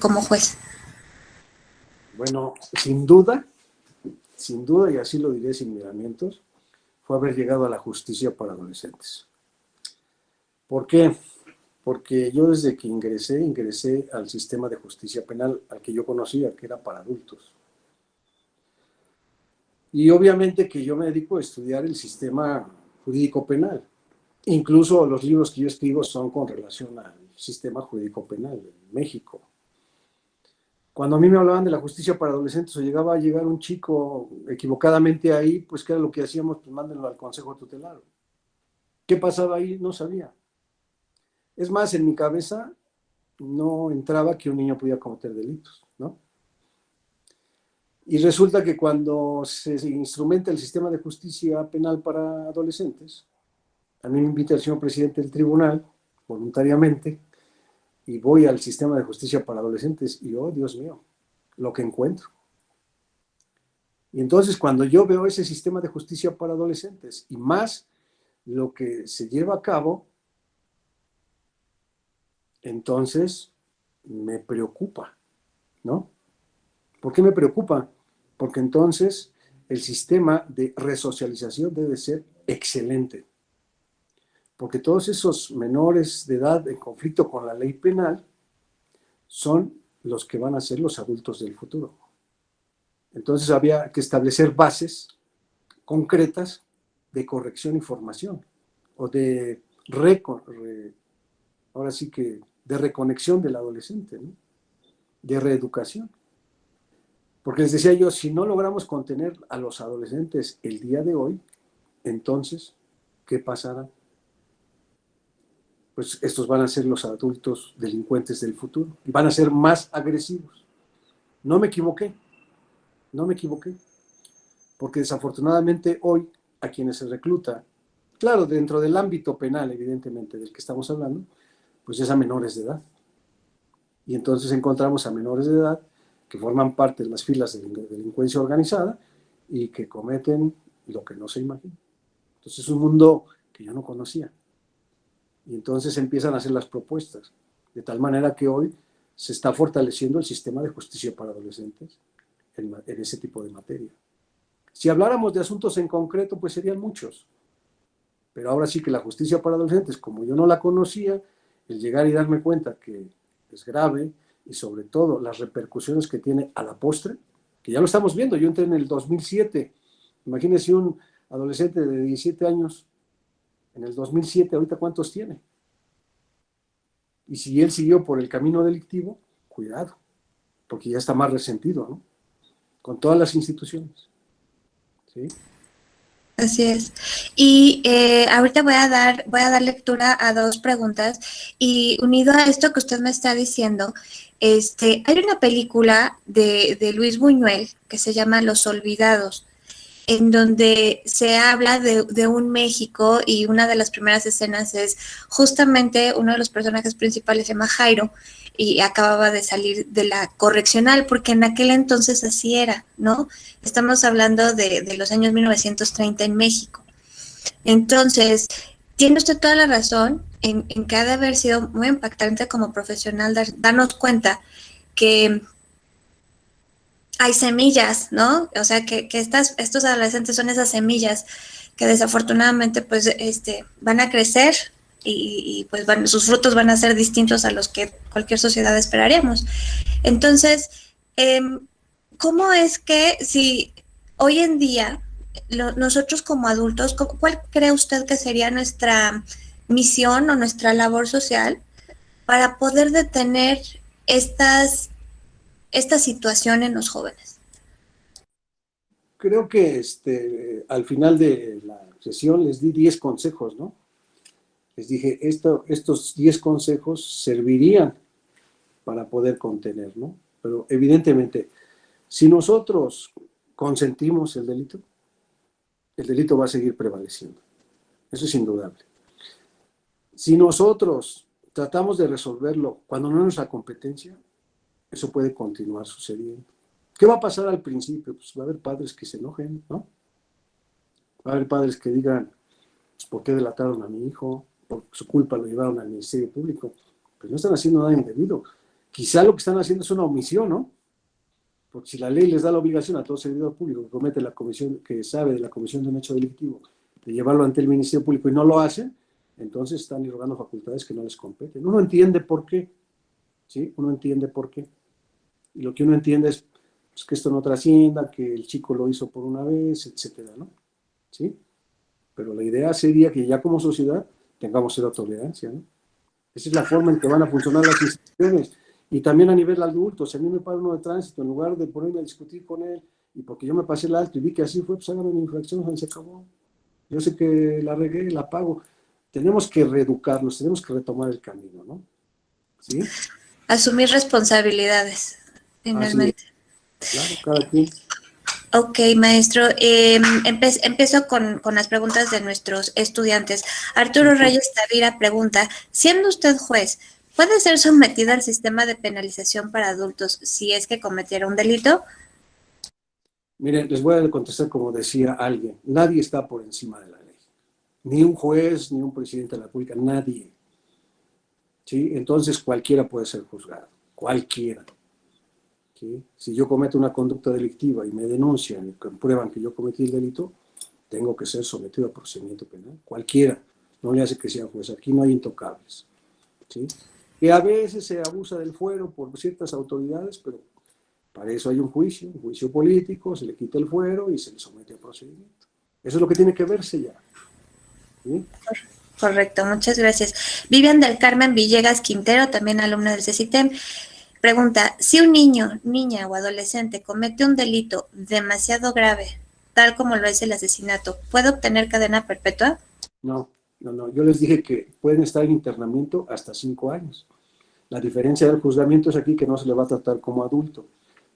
[SPEAKER 1] como juez?
[SPEAKER 2] Bueno, sin duda, y así lo diré sin miramientos, fue haber llegado a la justicia para adolescentes. ¿Por qué? Porque yo desde que ingresé al sistema de justicia penal al que yo conocía, que era para adultos. Y obviamente que yo me dedico a estudiar el sistema jurídico penal. Incluso los libros que yo escribo son con relación al sistema jurídico penal en México. Cuando a mí me hablaban de la justicia para adolescentes o llegaba a llegar un chico equivocadamente ahí, pues ¿qué era lo que hacíamos? Pues mándenlo al consejo tutelar. ¿Qué pasaba ahí? No sabía. Es más, en mi cabeza no entraba que un niño podía cometer delitos, ¿no? Y resulta que cuando se instrumenta el sistema de justicia penal para adolescentes, a mí me invita el señor presidente del tribunal, voluntariamente, y voy al sistema de justicia para adolescentes y, oh, Dios mío, lo que encuentro. Y entonces cuando yo veo ese sistema de justicia para adolescentes y más lo que se lleva a cabo, entonces me preocupa, ¿no? ¿Por qué me preocupa? Porque entonces el sistema de resocialización debe ser excelente. Porque todos esos menores de edad en conflicto con la ley penal son los que van a ser los adultos del futuro. Entonces había que establecer bases concretas de corrección y formación o de ahora sí que de reconexión del adolescente, ¿no? De reeducación. Porque les decía yo, si no logramos contener a los adolescentes el día de hoy, entonces, ¿qué pasará? Pues estos van a ser los adultos delincuentes del futuro y van a ser más agresivos. No me equivoqué, porque desafortunadamente hoy a quienes se recluta, claro, dentro del ámbito penal, evidentemente, del que estamos hablando, pues es a menores de edad. Y entonces encontramos a menores de edad que forman parte de las filas de delincuencia organizada y que cometen lo que no se imagina. Entonces es un mundo que yo no conocía. Y entonces empiezan a hacer las propuestas, de tal manera que hoy se está fortaleciendo el sistema de justicia para adolescentes en ese tipo de materia. Si habláramos de asuntos en concreto, pues serían muchos. Pero ahora sí que la justicia para adolescentes, como yo no la conocía, el llegar y darme cuenta que es grave y sobre todo las repercusiones que tiene a la postre, que ya lo estamos viendo. Yo entré en el 2007. Imagínense un adolescente de 17 años en el 2007, ahorita ¿cuántos tiene? Y si él siguió por el camino delictivo, cuidado, porque ya está más resentido, ¿no? Con todas las instituciones. ¿Sí?
[SPEAKER 1] Así es. Y ahorita voy a dar lectura a dos preguntas y unido a esto que usted me está diciendo, hay una película de Luis Buñuel que se llama Los Olvidados, en donde se habla de un México y una de las primeras escenas es justamente uno de los personajes principales se llama Jairo y acababa de salir de la correccional, porque en aquel entonces así era, ¿no? Estamos hablando de los años 1930 en México. Entonces, tiene usted toda la razón en que ha de haber sido muy impactante como profesional darnos cuenta que hay semillas, ¿no? O sea, que estos adolescentes son esas semillas que desafortunadamente pues van a crecer y pues sus frutos van a ser distintos a los que cualquier sociedad esperaríamos. Entonces, ¿cómo es que si hoy en día nosotros como adultos, cuál cree usted que sería nuestra misión o nuestra labor social para poder detener esta situación en los jóvenes?
[SPEAKER 2] Creo que al final de la sesión les di 10 consejos, ¿no? Les dije, estos 10 consejos servirían para poder contener, ¿no? Pero evidentemente, si nosotros consentimos el delito va a seguir prevaleciendo. Eso es indudable. Si nosotros tratamos de resolverlo cuando no es nuestra competencia, eso puede continuar sucediendo. ¿Qué va a pasar al principio? Pues va a haber padres que se enojen, ¿no? Va a haber padres que digan, pues, ¿por qué delataron a mi hijo? Por su culpa lo llevaron al Ministerio Público. Pues no están haciendo nada indebido. Quizá lo que están haciendo es una omisión, ¿no? Porque si la ley les da la obligación a todo servidor público que comete la comisión, que sabe de la comisión de un hecho delictivo, de llevarlo ante el Ministerio Público y no lo hacen, entonces están irrogando facultades que no les competen. Uno entiende por qué, ¿sí? Uno entiende por qué. Y lo que uno entiende es pues, que esto no trascienda, que el chico lo hizo por una vez, etcétera, ¿no? ¿Sí? Pero la idea sería que ya como sociedad tengamos cero tolerancia, ¿no? Esa es la forma en que van a funcionar las instituciones. Y también a nivel adulto, si a mí me para uno de tránsito, en lugar de ponerme a discutir con él, y porque yo me pasé el alto y vi que así fue, pues hágame mi infracción, se acabó. Yo sé que la regué, la pago. Tenemos que reeducarnos, tenemos que retomar el camino, ¿no? ¿Sí?
[SPEAKER 1] Asumir responsabilidades,
[SPEAKER 2] Así
[SPEAKER 1] finalmente.
[SPEAKER 2] es. Claro, cada quien.
[SPEAKER 1] Ok, maestro. Empiezo con las preguntas de nuestros estudiantes. Arturo Reyes Tavira pregunta, siendo usted juez, ¿puede ser sometido al sistema de penalización para adultos si es que cometiera un delito?
[SPEAKER 2] Miren, les voy a contestar como decía alguien, nadie está por encima de la ley. Ni un juez, ni un presidente de la República, nadie. ¿Sí? Entonces cualquiera puede ser juzgado, cualquiera. ¿Sí? Si yo cometo una conducta delictiva y me denuncian y comprueban que yo cometí el delito, tengo que ser sometido a procedimiento penal. Cualquiera. No le hace que sea juez. Aquí no hay intocables. ¿Sí? Que a veces se abusa del fuero por ciertas autoridades, pero para eso hay un juicio político, se le quita el fuero y se le somete a procedimiento. Eso es lo que tiene que verse ya. ¿Sí?
[SPEAKER 1] Correcto, muchas gracias. Vivian del Carmen Villegas Quintero, también alumna del CECITEM, pregunta, si un niño, niña o adolescente comete un delito demasiado grave, tal como lo es el asesinato, ¿puede obtener cadena perpetua?
[SPEAKER 2] No. Yo les dije que pueden estar en internamiento hasta 5 años. La diferencia del juzgamiento es aquí que no se le va a tratar como adulto.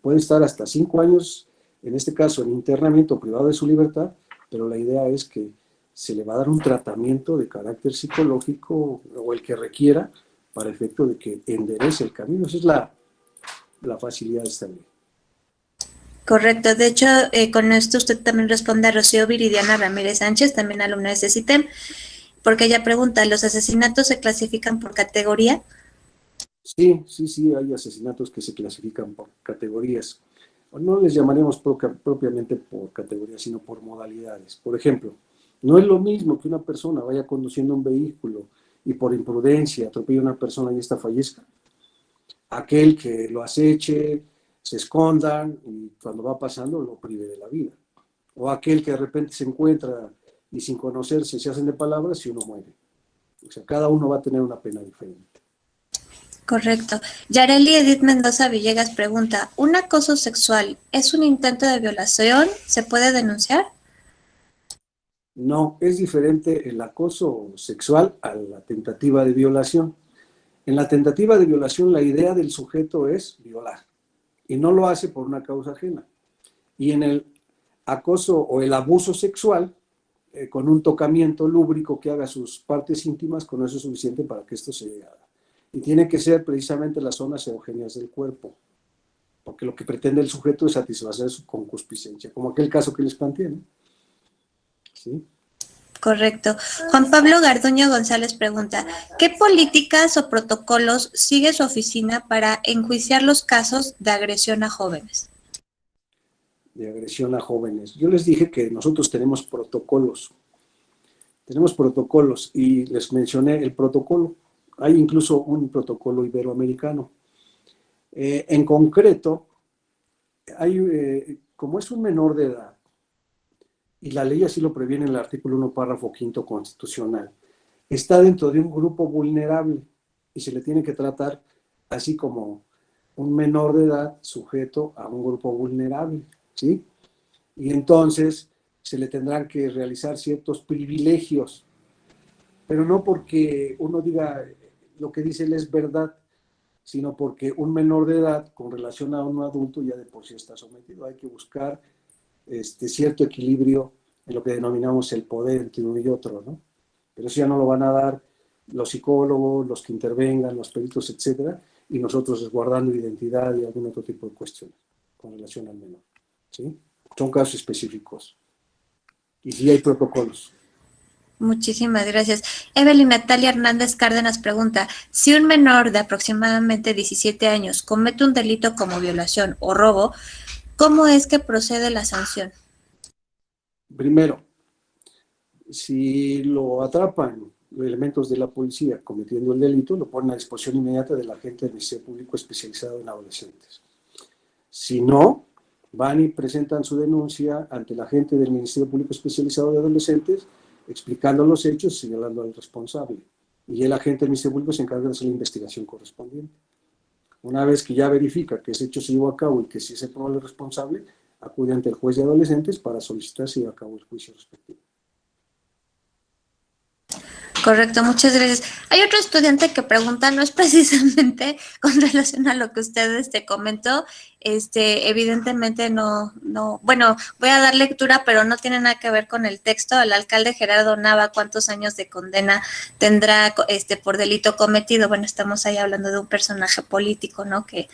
[SPEAKER 2] Puede estar hasta 5 años, en este caso, en internamiento privado de su libertad, pero la idea es que se le va a dar un tratamiento de carácter psicológico o el que requiera para efecto de que enderece el camino. Esa es la facilidad de esta ley.
[SPEAKER 1] Correcto. De hecho, con esto usted también responde a Rocío Viridiana Ramírez Sánchez, también alumna de CECITEM, porque ella pregunta, ¿los asesinatos se clasifican por categoría?
[SPEAKER 2] Sí, hay asesinatos que se clasifican por categorías. No les llamaríamos propiamente por categorías, sino por modalidades. Por ejemplo, no es lo mismo que una persona vaya conduciendo un vehículo y por imprudencia atropelle a una persona y ésta fallezca. Aquel que lo aceche, se escondan y cuando va pasando lo prive de la vida. O aquel que de repente se encuentra y sin conocerse se hacen de palabras y uno muere. O sea, cada uno va a tener una pena diferente.
[SPEAKER 1] Correcto. Yareli Edith Mendoza Villegas pregunta, ¿un acoso sexual es un intento de violación? ¿Se puede denunciar?
[SPEAKER 2] No, es diferente el acoso sexual a la tentativa de violación. En la tentativa de violación la idea del sujeto es violar y no lo hace por una causa ajena. Y en el acoso o el abuso sexual, con un tocamiento lúbrico que haga sus partes íntimas, con eso es suficiente para que esto se haga. Y tiene que ser precisamente las zonas erogéneas del cuerpo, porque lo que pretende el sujeto es satisfacer su concupiscencia, como aquel caso que les planteé, ¿no? ¿Sí?
[SPEAKER 1] Correcto. Juan Pablo Garduño González pregunta, ¿qué políticas o protocolos sigue su oficina para enjuiciar los casos de agresión a jóvenes?
[SPEAKER 2] De agresión a jóvenes. Yo les dije que nosotros tenemos protocolos y les mencioné el protocolo. Hay incluso un protocolo iberoamericano. En concreto, como es un menor de edad, y la ley así lo previene en el artículo 1, párrafo 5 constitucional, está dentro de un grupo vulnerable y se le tiene que tratar así como un menor de edad sujeto a un grupo vulnerable, ¿sí? Y entonces se le tendrán que realizar ciertos privilegios, pero no porque uno diga lo que dice él es verdad, sino porque un menor de edad con relación a un adulto ya de por sí está sometido. Hay que buscar cierto equilibrio en lo que denominamos el poder entre uno y otro, ¿no? Pero eso ya no lo van a dar los psicólogos, los que intervengan, los peritos, etcétera, y nosotros resguardando identidad y algún otro tipo de cuestiones. con relación al menor. ¿Sí? Son casos específicos. Y sí hay protocolos.
[SPEAKER 1] Muchísimas gracias. Evelyn Natalia Hernández Cárdenas pregunta, si un menor de aproximadamente 17 años comete un delito como violación o robo, ¿cómo es que procede la sanción?
[SPEAKER 2] Primero, si lo atrapan elementos de la policía cometiendo el delito, lo ponen a disposición inmediata del agente del Ministerio Público especializado en adolescentes. Si no, van y presentan su denuncia ante el agente del Ministerio Público especializado de adolescentes, explicando los hechos, señalando al responsable. Y el agente del Ministerio Público se encarga de hacer la investigación correspondiente. Una vez que ya verifica que ese hecho se llevó a cabo y que si es el probable responsable, acude ante el juez de adolescentes para solicitar si lleva a cabo el juicio respectivo.
[SPEAKER 1] Correcto, muchas gracias. Hay otro estudiante que pregunta, no es precisamente con relación a lo que usted comentó, evidentemente no, bueno, voy a dar lectura, pero no tiene nada que ver con el texto. El alcalde Gerardo Nava, ¿cuántos años de condena tendrá por delito cometido? Bueno, estamos ahí hablando de un personaje político, ¿no? Que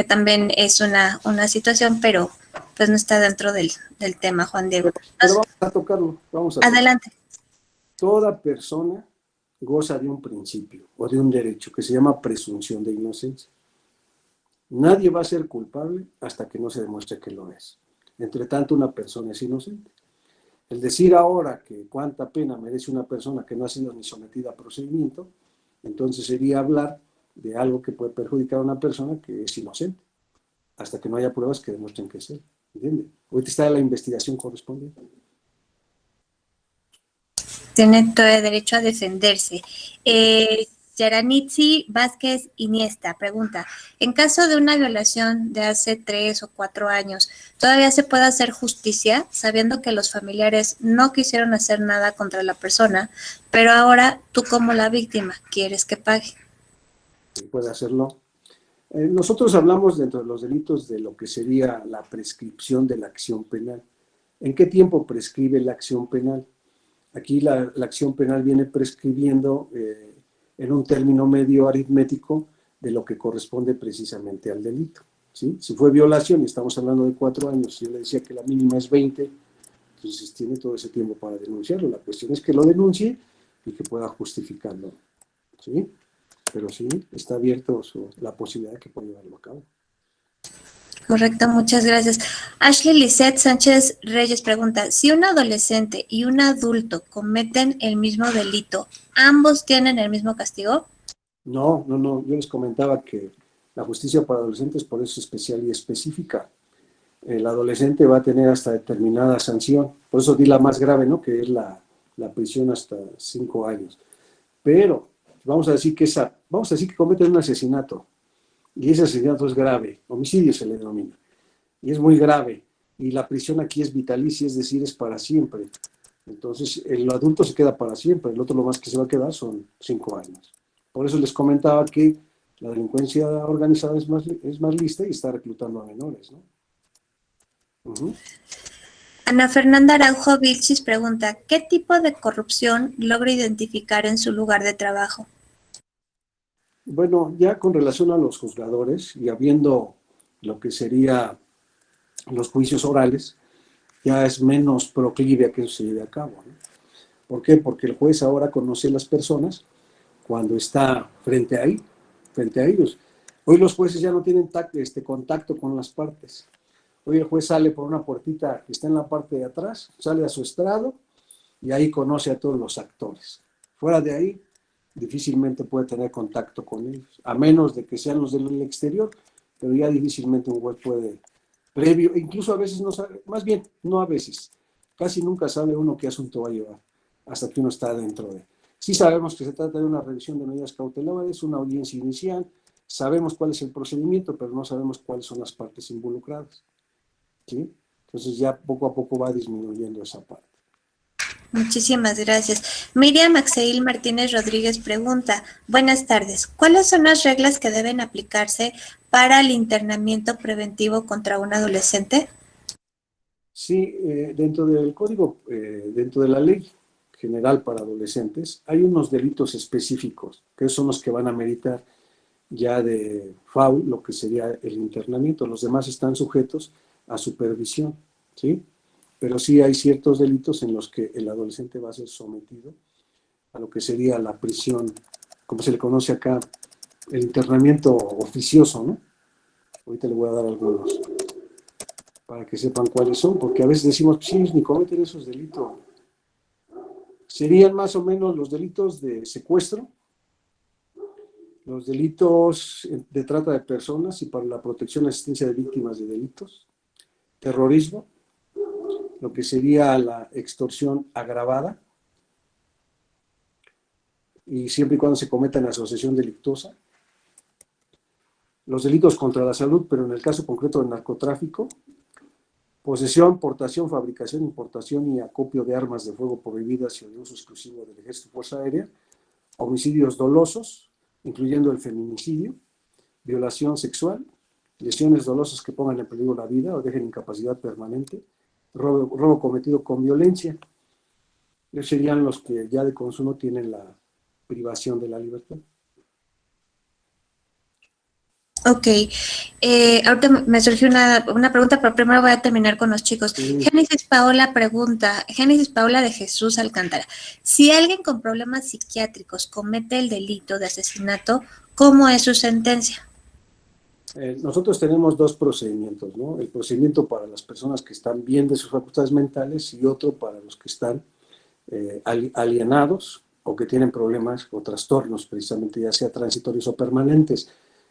[SPEAKER 1] también es una situación, pero pues no está dentro del tema, Juan Diego.
[SPEAKER 2] Pero vamos a tocarlo,
[SPEAKER 1] Adelante.
[SPEAKER 2] Toda persona goza de un principio o de un derecho que se llama presunción de inocencia. Nadie va a ser culpable hasta que no se demuestre que lo es. Entre tanto, una persona es inocente. El decir ahora que cuánta pena merece una persona que no ha sido ni sometida a procedimiento, entonces sería hablar de algo que puede perjudicar a una persona que es inocente, hasta que no haya pruebas que demuestren que es él. ¿Entiende? Ahorita está la investigación correspondiente.
[SPEAKER 1] Tiene todo el derecho a defenderse. Yaranitzi Vázquez Iniesta pregunta, en caso de una violación de hace 3 o 4 años, ¿todavía se puede hacer justicia sabiendo que los familiares no quisieron hacer nada contra la persona, pero ahora tú como la víctima quieres que pague?
[SPEAKER 2] Sí, puede hacerlo. Nosotros hablamos dentro de los delitos de lo que sería la prescripción de la acción penal. ¿En qué tiempo prescribe la acción penal? Aquí la acción penal viene prescribiendo en un término medio aritmético de lo que corresponde precisamente al delito. ¿Sí? Si fue violación y estamos hablando de 4 años, yo le decía que la mínima es 20, entonces tiene todo ese tiempo para denunciarlo. La cuestión es que lo denuncie y que pueda justificarlo. ¿Sí? Pero sí, está abierto la posibilidad de que pueda llevarlo a cabo.
[SPEAKER 1] Correcto, muchas gracias. Ashley Lisette Sánchez Reyes pregunta, si un adolescente y un adulto cometen el mismo delito, ¿ambos tienen el mismo castigo?
[SPEAKER 2] No, yo les comentaba que la justicia para adolescentes por eso es especial y específica. El adolescente va a tener hasta determinada sanción, por eso di la más grave, ¿no? Que es la prisión hasta 5 años. Pero vamos a decir que cometen un asesinato, y ese asesinato es grave, homicidio se le denomina, y es muy grave, y la prisión aquí es vitalicia, es decir, es para siempre. Entonces, el adulto se queda para siempre, el otro lo más que se va a quedar son 5 años. Por eso les comentaba que la delincuencia organizada es más lista y está reclutando a menores, ¿no?
[SPEAKER 1] Ana Fernanda Araujo Vilchis pregunta, ¿qué tipo de corrupción logra identificar en su lugar de trabajo?
[SPEAKER 2] Bueno, ya con relación a los juzgadores y habiendo lo que sería los juicios orales, ya es menos proclive a que eso se lleve a cabo, ¿no? ¿Por qué? Porque el juez ahora conoce a las personas cuando está frente a ellos. Hoy los jueces ya no tienen contacto con las partes. Hoy el juez sale por una puertita que está en la parte de atrás, sale a su estrado y ahí conoce a todos los actores. Fuera de ahí, difícilmente puede tener contacto con ellos, a menos de que sean los del exterior, pero ya difícilmente un juez puede, previo, incluso a veces no sabe, más bien, no a veces, casi nunca sabe uno qué asunto va a llevar, hasta que uno está dentro de. Sí sabemos que se trata de una revisión de medidas cautelares, una audiencia inicial, sabemos cuál es el procedimiento, pero no sabemos cuáles son las partes involucradas. ¿Sí? Entonces ya poco a poco va disminuyendo esa parte.
[SPEAKER 1] Muchísimas gracias. Miriam Axel Martínez Rodríguez pregunta, buenas tardes, ¿cuáles son las reglas que deben aplicarse para el internamiento preventivo contra un adolescente?
[SPEAKER 2] Sí, dentro del código, dentro de la ley general para adolescentes, hay unos delitos específicos, que son los que van a meritar ya de FAU, lo que sería el internamiento. Los demás están sujetos a supervisión, ¿sí? Pero sí hay ciertos delitos en los que el adolescente va a ser sometido a lo que sería la prisión, como se le conoce acá, el internamiento oficioso, ¿no? Ahorita le voy a dar algunos para que sepan cuáles son, porque a veces decimos, pues sí, ni cometen esos delitos. Serían más o menos los delitos de secuestro, los delitos de trata de personas y para la protección y asistencia de víctimas de delitos, terrorismo, lo que sería la extorsión agravada, y siempre y cuando se cometa en asociación delictuosa, los delitos contra la salud, pero en el caso concreto del narcotráfico, posesión, portación, fabricación, importación y acopio de armas de fuego prohibidas y de uso exclusivo del Ejército y Fuerza Aérea, homicidios dolosos, incluyendo el feminicidio, violación sexual, lesiones dolosas que pongan en peligro la vida o dejen incapacidad permanente, robo cometido con violencia. Esos serían los que ya de consumo tienen la privación de la libertad.
[SPEAKER 1] Ok, ahorita me surgió una pregunta, pero primero voy a terminar con los chicos.
[SPEAKER 2] Sí.
[SPEAKER 1] Génesis Paola pregunta, Génesis Paola de Jesús Alcántara, si alguien con problemas psiquiátricos comete el delito de asesinato, ¿cómo es su sentencia?
[SPEAKER 2] Nosotros tenemos dos procedimientos, ¿no? El procedimiento para las personas que están bien de sus facultades mentales y otro para los que están alienados o que tienen problemas o trastornos, precisamente ya sea transitorios o permanentes,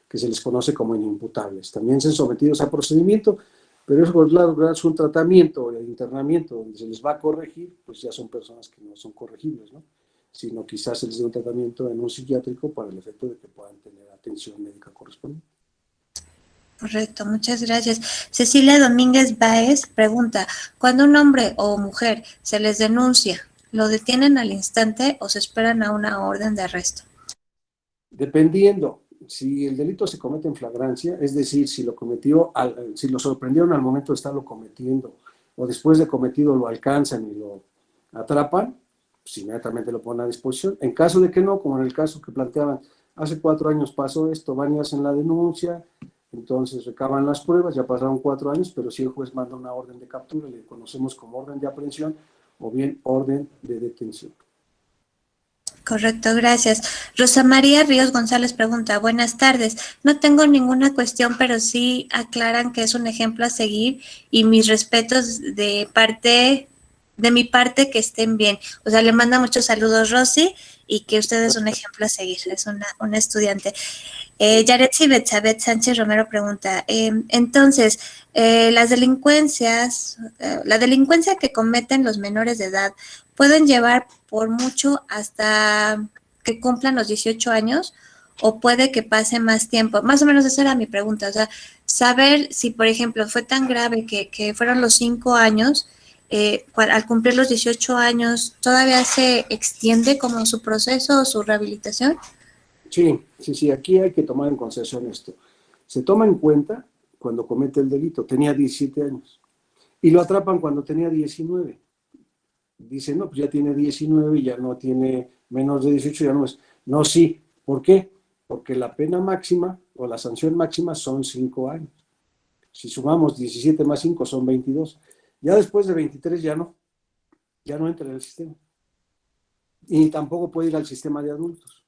[SPEAKER 2] que se les conoce como inimputables. También son sometidos a procedimiento, pero eso, claro, es un tratamiento o el internamiento donde se les va a corregir, pues ya son personas que no son corregibles, ¿no? Sino quizás se les dé un tratamiento en un psiquiátrico para el efecto de que puedan tener atención médica correspondiente.
[SPEAKER 1] Correcto, muchas gracias. Cecilia Domínguez Báez pregunta, cuando un hombre o mujer se les denuncia, ¿lo detienen al instante o se esperan a una orden de arresto?
[SPEAKER 2] Dependiendo, si el delito se comete en flagrancia, es decir, si lo sorprendieron al momento de estarlo cometiendo o después de cometido lo alcanzan y lo atrapan, pues inmediatamente lo ponen a disposición. En caso de que no, como en el caso que planteaban, hace 4 años pasó esto, van y hacen la denuncia, entonces recaban las pruebas, ya pasaron 4 años, pero si el juez manda una orden de captura, le conocemos como orden de aprehensión o bien orden de detención.
[SPEAKER 1] Correcto, gracias. Rosa María Ríos González pregunta, buenas tardes, no tengo ninguna cuestión, pero sí aclaran que es un ejemplo a seguir y mis respetos de mi parte que estén bien. O sea, le manda muchos saludos Rosy y que usted es un ejemplo a seguir, es una estudiante. Yaretsi Betsabet Sánchez Romero pregunta, entonces, la delincuencia que cometen los menores de edad pueden llevar por mucho hasta que cumplan los 18 años o puede que pase más tiempo. Más o menos esa era mi pregunta, o sea, saber si, por ejemplo, fue tan grave que fueron los 5 años, al cumplir los 18 años, ¿todavía se extiende como su proceso o su rehabilitación?
[SPEAKER 2] Sí, aquí hay que tomar en consideración esto. Se toma en cuenta cuando comete el delito, tenía 17 años, y lo atrapan cuando tenía 19. Dicen, no, pues ya tiene 19 y ya no tiene menos de 18, ya no es. No, sí. ¿Por qué? Porque la pena máxima o la sanción máxima son 5 años. Si sumamos 17 más 5 son 22. Ya después de 23 ya no entra en el sistema. Y tampoco puede ir al sistema de adultos.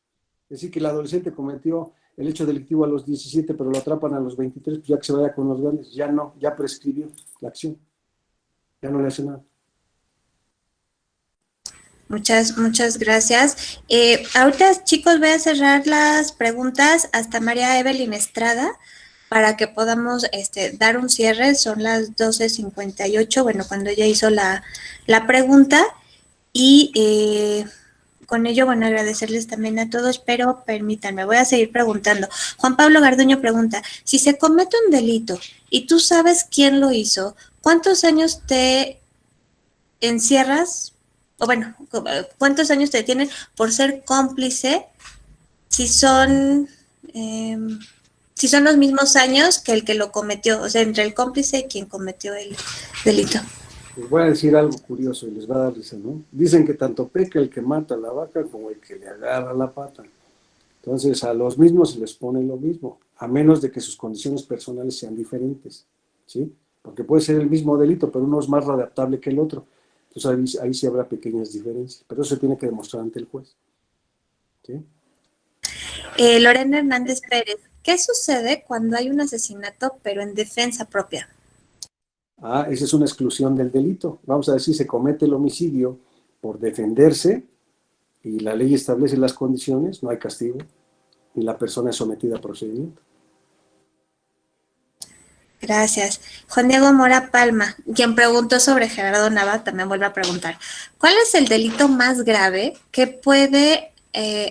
[SPEAKER 2] Es decir, que el adolescente cometió el hecho delictivo a los 17, pero lo atrapan a los 23, pues ya que se vaya con los grandes, ya prescribió la acción. Ya no le hace nada.
[SPEAKER 1] Muchas gracias. Ahorita, chicos, voy a cerrar las preguntas hasta María Evelyn Estrada para que podamos dar un cierre. Son las 12:58, bueno, cuando ella hizo la pregunta. Y con ello, bueno, agradecerles también a todos, pero permítanme, voy a seguir preguntando. Juan Pablo Garduño pregunta, si se comete un delito y tú sabes quién lo hizo, ¿cuántos años te encierras? O bueno, ¿cuántos años te detienen por ser cómplice si son los mismos años que el que lo cometió? O sea, entre el cómplice y quien cometió el delito.
[SPEAKER 2] Les voy a decir algo curioso y les va a dar risa, ¿no? Dicen que tanto peca el que mata a la vaca como el que le agarra la pata. Entonces, a los mismos se les pone lo mismo, a menos de que sus condiciones personales sean diferentes, ¿sí? Porque puede ser el mismo delito, pero uno es más readaptable que el otro. Entonces, ahí sí habrá pequeñas diferencias, pero eso se tiene que demostrar ante el juez, ¿sí?
[SPEAKER 1] Lorena Hernández Pérez, ¿qué sucede cuando hay un asesinato, pero en defensa propia?
[SPEAKER 2] Esa es una exclusión del delito. Vamos a decir, se comete el homicidio por defenderse y la ley establece las condiciones, no hay castigo, y la persona es sometida a procedimiento.
[SPEAKER 1] Gracias. Juan Diego Mora Palma, quien preguntó sobre Gerardo Nava, también vuelve a preguntar, ¿cuál es el delito más grave que puede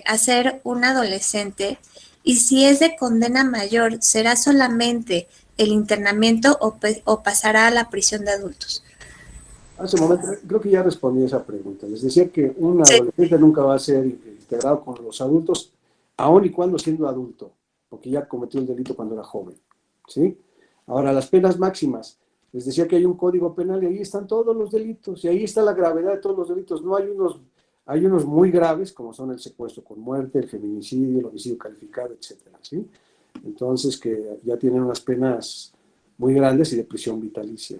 [SPEAKER 1] hacer un adolescente? Y si es de condena mayor, ¿será solamente el internamiento o pasará a la prisión de adultos?
[SPEAKER 2] Hace un momento, creo que ya respondí esa pregunta. Les decía que un
[SPEAKER 1] Sí.
[SPEAKER 2] adolescente nunca va a ser integrado con los adultos, aun y cuando siendo adulto, porque ya cometió el delito cuando era joven, ¿sí? Ahora, las penas máximas. Les decía que hay un código penal y ahí están todos los delitos, y ahí está la gravedad de todos los delitos. No hay unos muy graves, como son el secuestro con muerte, el feminicidio, el homicidio calificado, etcétera, ¿sí? Entonces, que ya tienen unas penas muy grandes y de prisión vitalicia.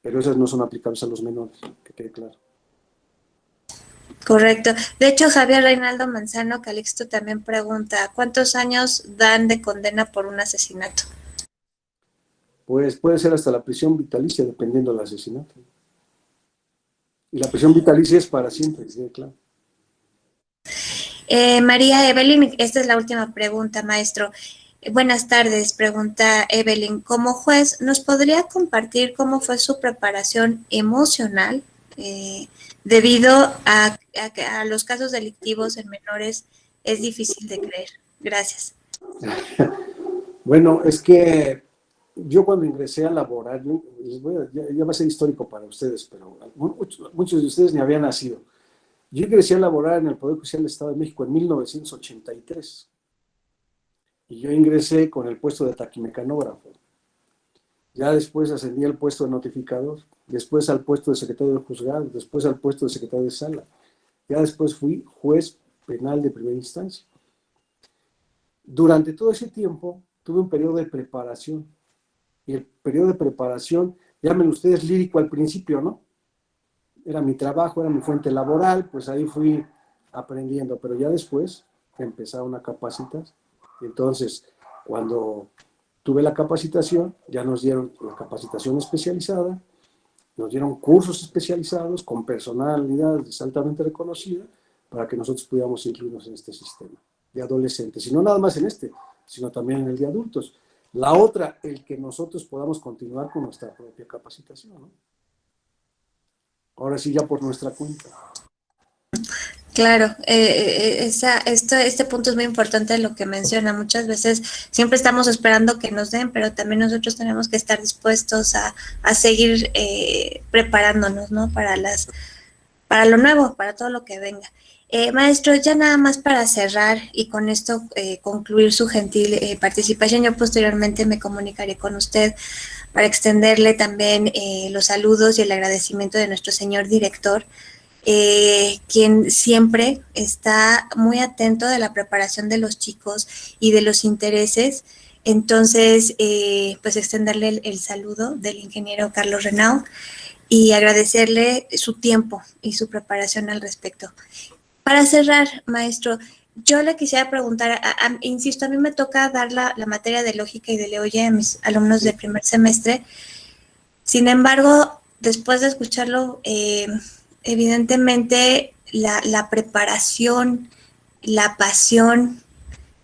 [SPEAKER 2] Pero esas no son aplicables a los menores, que quede claro.
[SPEAKER 1] Correcto. De hecho, Javier Reinaldo Manzano Calixto también pregunta, ¿cuántos años dan de condena por un asesinato?
[SPEAKER 2] Pues puede ser hasta la prisión vitalicia, dependiendo del asesinato. Y la prisión vitalicia es para siempre, sí, claro.
[SPEAKER 1] María Evelyn, esta es la última pregunta, maestro. Buenas tardes, pregunta Evelyn. Como juez, ¿nos podría compartir cómo fue su preparación emocional debido a los casos delictivos en menores? Es difícil de creer. Gracias.
[SPEAKER 2] Bueno, es que yo cuando ingresé a laborar, ya va a ser histórico para ustedes, pero muchos de ustedes ni habían nacido. Yo ingresé a laborar en el Poder Judicial del Estado de México en 1983. Y yo ingresé con el puesto de taquimecanógrafo. Ya después ascendí al puesto de notificador, después al puesto de secretario de juzgado, después al puesto de secretario de sala. Ya después fui juez penal de primera instancia. Durante todo ese tiempo tuve un periodo de preparación. Y el periodo de preparación, llamen ustedes lírico al principio, ¿no? Era mi trabajo, era mi fuente laboral, pues ahí fui aprendiendo, pero ya después empezaron a capacitar. Entonces, cuando tuve la capacitación, ya nos dieron la capacitación especializada, nos dieron cursos especializados con personalidades altamente reconocidas para que nosotros pudiéramos incluirnos en este sistema de adolescentes, y no nada más en este, sino también en el de adultos. La otra, el que nosotros podamos continuar con nuestra propia capacitación, ¿no? Ahora sí, ya por nuestra cuenta.
[SPEAKER 1] Claro, este punto es muy importante lo que menciona. Muchas veces siempre estamos esperando que nos den, pero también nosotros tenemos que estar dispuestos a seguir preparándonos, ¿no? Para lo nuevo, para todo lo que venga. Maestro, ya nada más para cerrar y con esto concluir su gentil participación, yo posteriormente me comunicaré con usted para extenderle también los saludos y el agradecimiento de nuestro señor director, quien siempre está muy atento de la preparación de los chicos y de los intereses. Entonces, pues extenderle el saludo del ingeniero Carlos Renaud y agradecerle su tiempo y su preparación al respecto. Para cerrar, maestro, yo le quisiera preguntar, insisto, a mí me toca dar la materia de lógica y de Leoye a mis alumnos de primer semestre. Sin embargo, después de escucharlo, evidentemente la preparación, la pasión,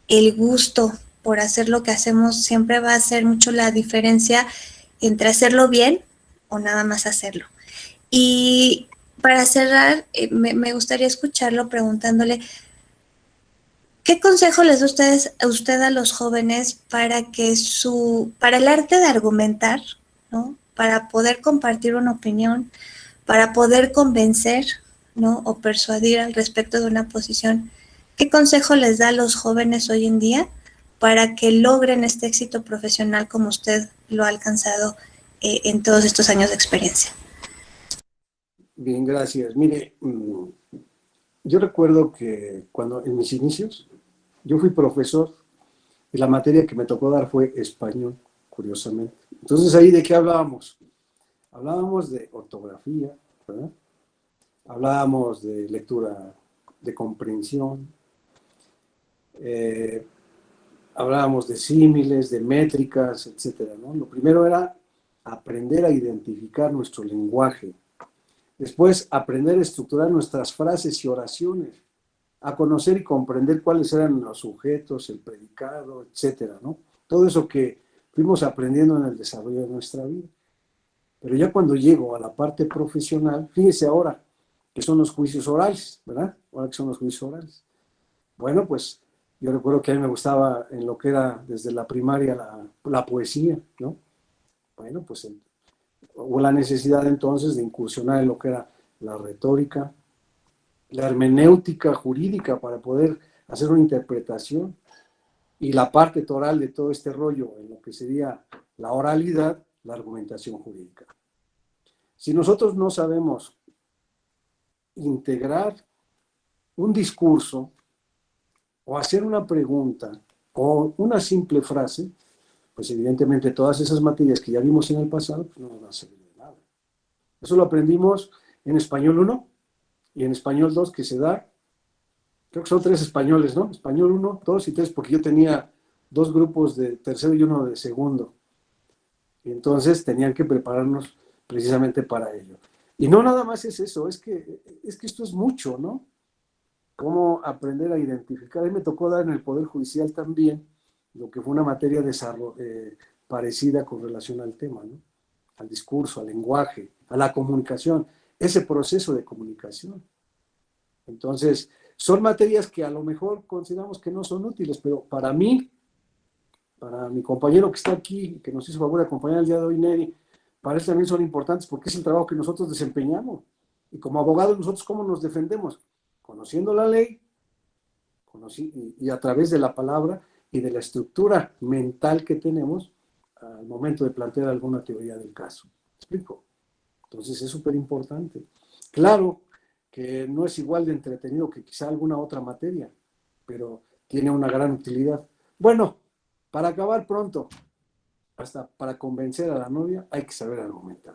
[SPEAKER 1] el gusto por hacer lo que hacemos siempre va a hacer mucho la diferencia entre hacerlo bien o nada más hacerlo. Y para cerrar, me gustaría escucharlo preguntándole, ¿qué consejo les da usted a los jóvenes para que para el arte de argumentar, ¿no? Para poder compartir una opinión, para poder convencer, ¿no? O persuadir al respecto de una posición? ¿Qué consejo les da a los jóvenes hoy en día para que logren este éxito profesional como usted lo ha alcanzado en todos estos años de experiencia?
[SPEAKER 2] Bien, gracias. Mire, yo recuerdo que cuando en mis inicios, yo fui profesor y la materia que me tocó dar fue español, curiosamente. Entonces, ¿ahí de qué hablábamos? Hablábamos de ortografía, ¿verdad? Hablábamos de lectura, de comprensión, hablábamos de símiles, de métricas, etcétera, ¿no? Lo primero era aprender a identificar nuestro lenguaje. Después, aprender a estructurar nuestras frases y oraciones, a conocer y comprender cuáles eran los sujetos, el predicado, etcétera, ¿no? Todo eso que fuimos aprendiendo en el desarrollo de nuestra vida. Pero ya cuando llego a la parte profesional, fíjese ahora que son los juicios orales, ¿verdad? Ahora que son los juicios orales. Bueno, pues yo recuerdo que a mí me gustaba en lo que era desde la primaria la poesía, ¿no? Bueno, pues hubo la necesidad entonces de incursionar en lo que era la retórica, la hermenéutica jurídica para poder hacer una interpretación y la parte toral de todo este rollo en lo que sería la oralidad, la argumentación jurídica. Si nosotros no sabemos integrar un discurso o hacer una pregunta o una simple frase, pues evidentemente todas esas materias que ya vimos en el pasado pues no nos van a servir de nada. Eso lo aprendimos en español 1 y en español 2 que se da, creo que son 3 españoles, ¿no? Español 1, 2 y 3, porque yo tenía 2 grupos de tercero y uno de segundo. Y entonces tenían que prepararnos precisamente para ello. Y no nada más es eso, es que esto es mucho, ¿no? Cómo aprender a identificar. A mí me tocó dar en el Poder Judicial también lo que fue una materia parecida con relación al tema, ¿no? Al discurso, al lenguaje, a la comunicación, ese proceso de comunicación. Entonces, son materias que a lo mejor consideramos que no son útiles, pero para mí, para mi compañero que está aquí, que nos hizo favor de acompañar el día de hoy, Neri, para él también son importantes porque es el trabajo que nosotros desempeñamos. Y como abogados, nosotros, ¿cómo nos defendemos? Conociendo la ley y a través de la palabra y de la estructura mental que tenemos al momento de plantear alguna teoría del caso. ¿Me explico? Entonces es súper importante. Claro que no es igual de entretenido que quizá alguna otra materia, pero tiene una gran utilidad. Bueno, para acabar pronto, hasta para convencer a la novia hay que saber argumentar.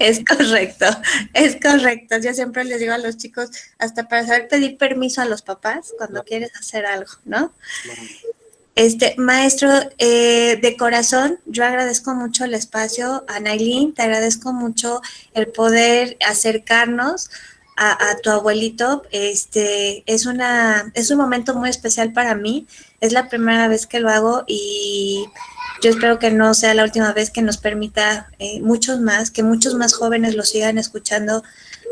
[SPEAKER 1] Es correcto, es correcto. Yo siempre les digo a los chicos, hasta para saber pedir permiso a los papás cuando quieres hacer algo, ¿no? Maestro, de corazón, yo agradezco mucho el espacio. Anailín, te agradezco mucho el poder acercarnos a tu abuelito. Es un momento muy especial para mí. Es la primera vez que lo hago y yo espero que no sea la última vez, que nos permita que muchos más jóvenes lo sigan escuchando,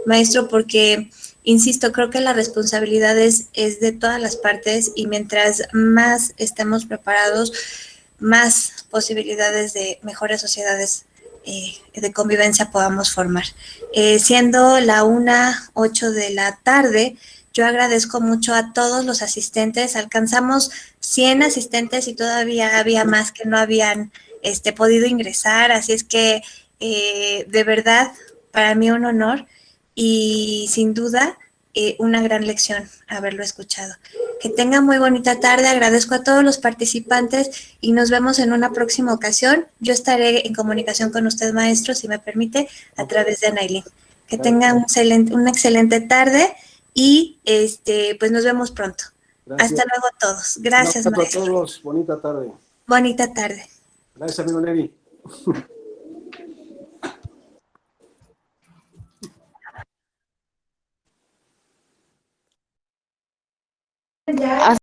[SPEAKER 1] maestro, porque insisto, creo que la responsabilidad es de todas las partes y mientras más estemos preparados, más posibilidades de mejores sociedades de convivencia podamos formar. Siendo la 1:08 de la tarde, yo agradezco mucho a todos los asistentes. Alcanzamos 100 asistentes y todavía había más que no habían podido ingresar, así es que de verdad, para mí un honor y sin duda una gran lección haberlo escuchado. Que tengan muy bonita tarde, agradezco a todos los participantes y nos vemos en una próxima ocasión. Yo estaré en comunicación con usted, maestro, si me permite, a través de Anailín. Que tengan una excelente tarde y pues nos vemos pronto. Gracias. Hasta luego a todos. Gracias, maestro.
[SPEAKER 2] A todos, bonita tarde.
[SPEAKER 1] Bonita tarde.
[SPEAKER 2] Gracias, amigo Neri.
[SPEAKER 4] Ya.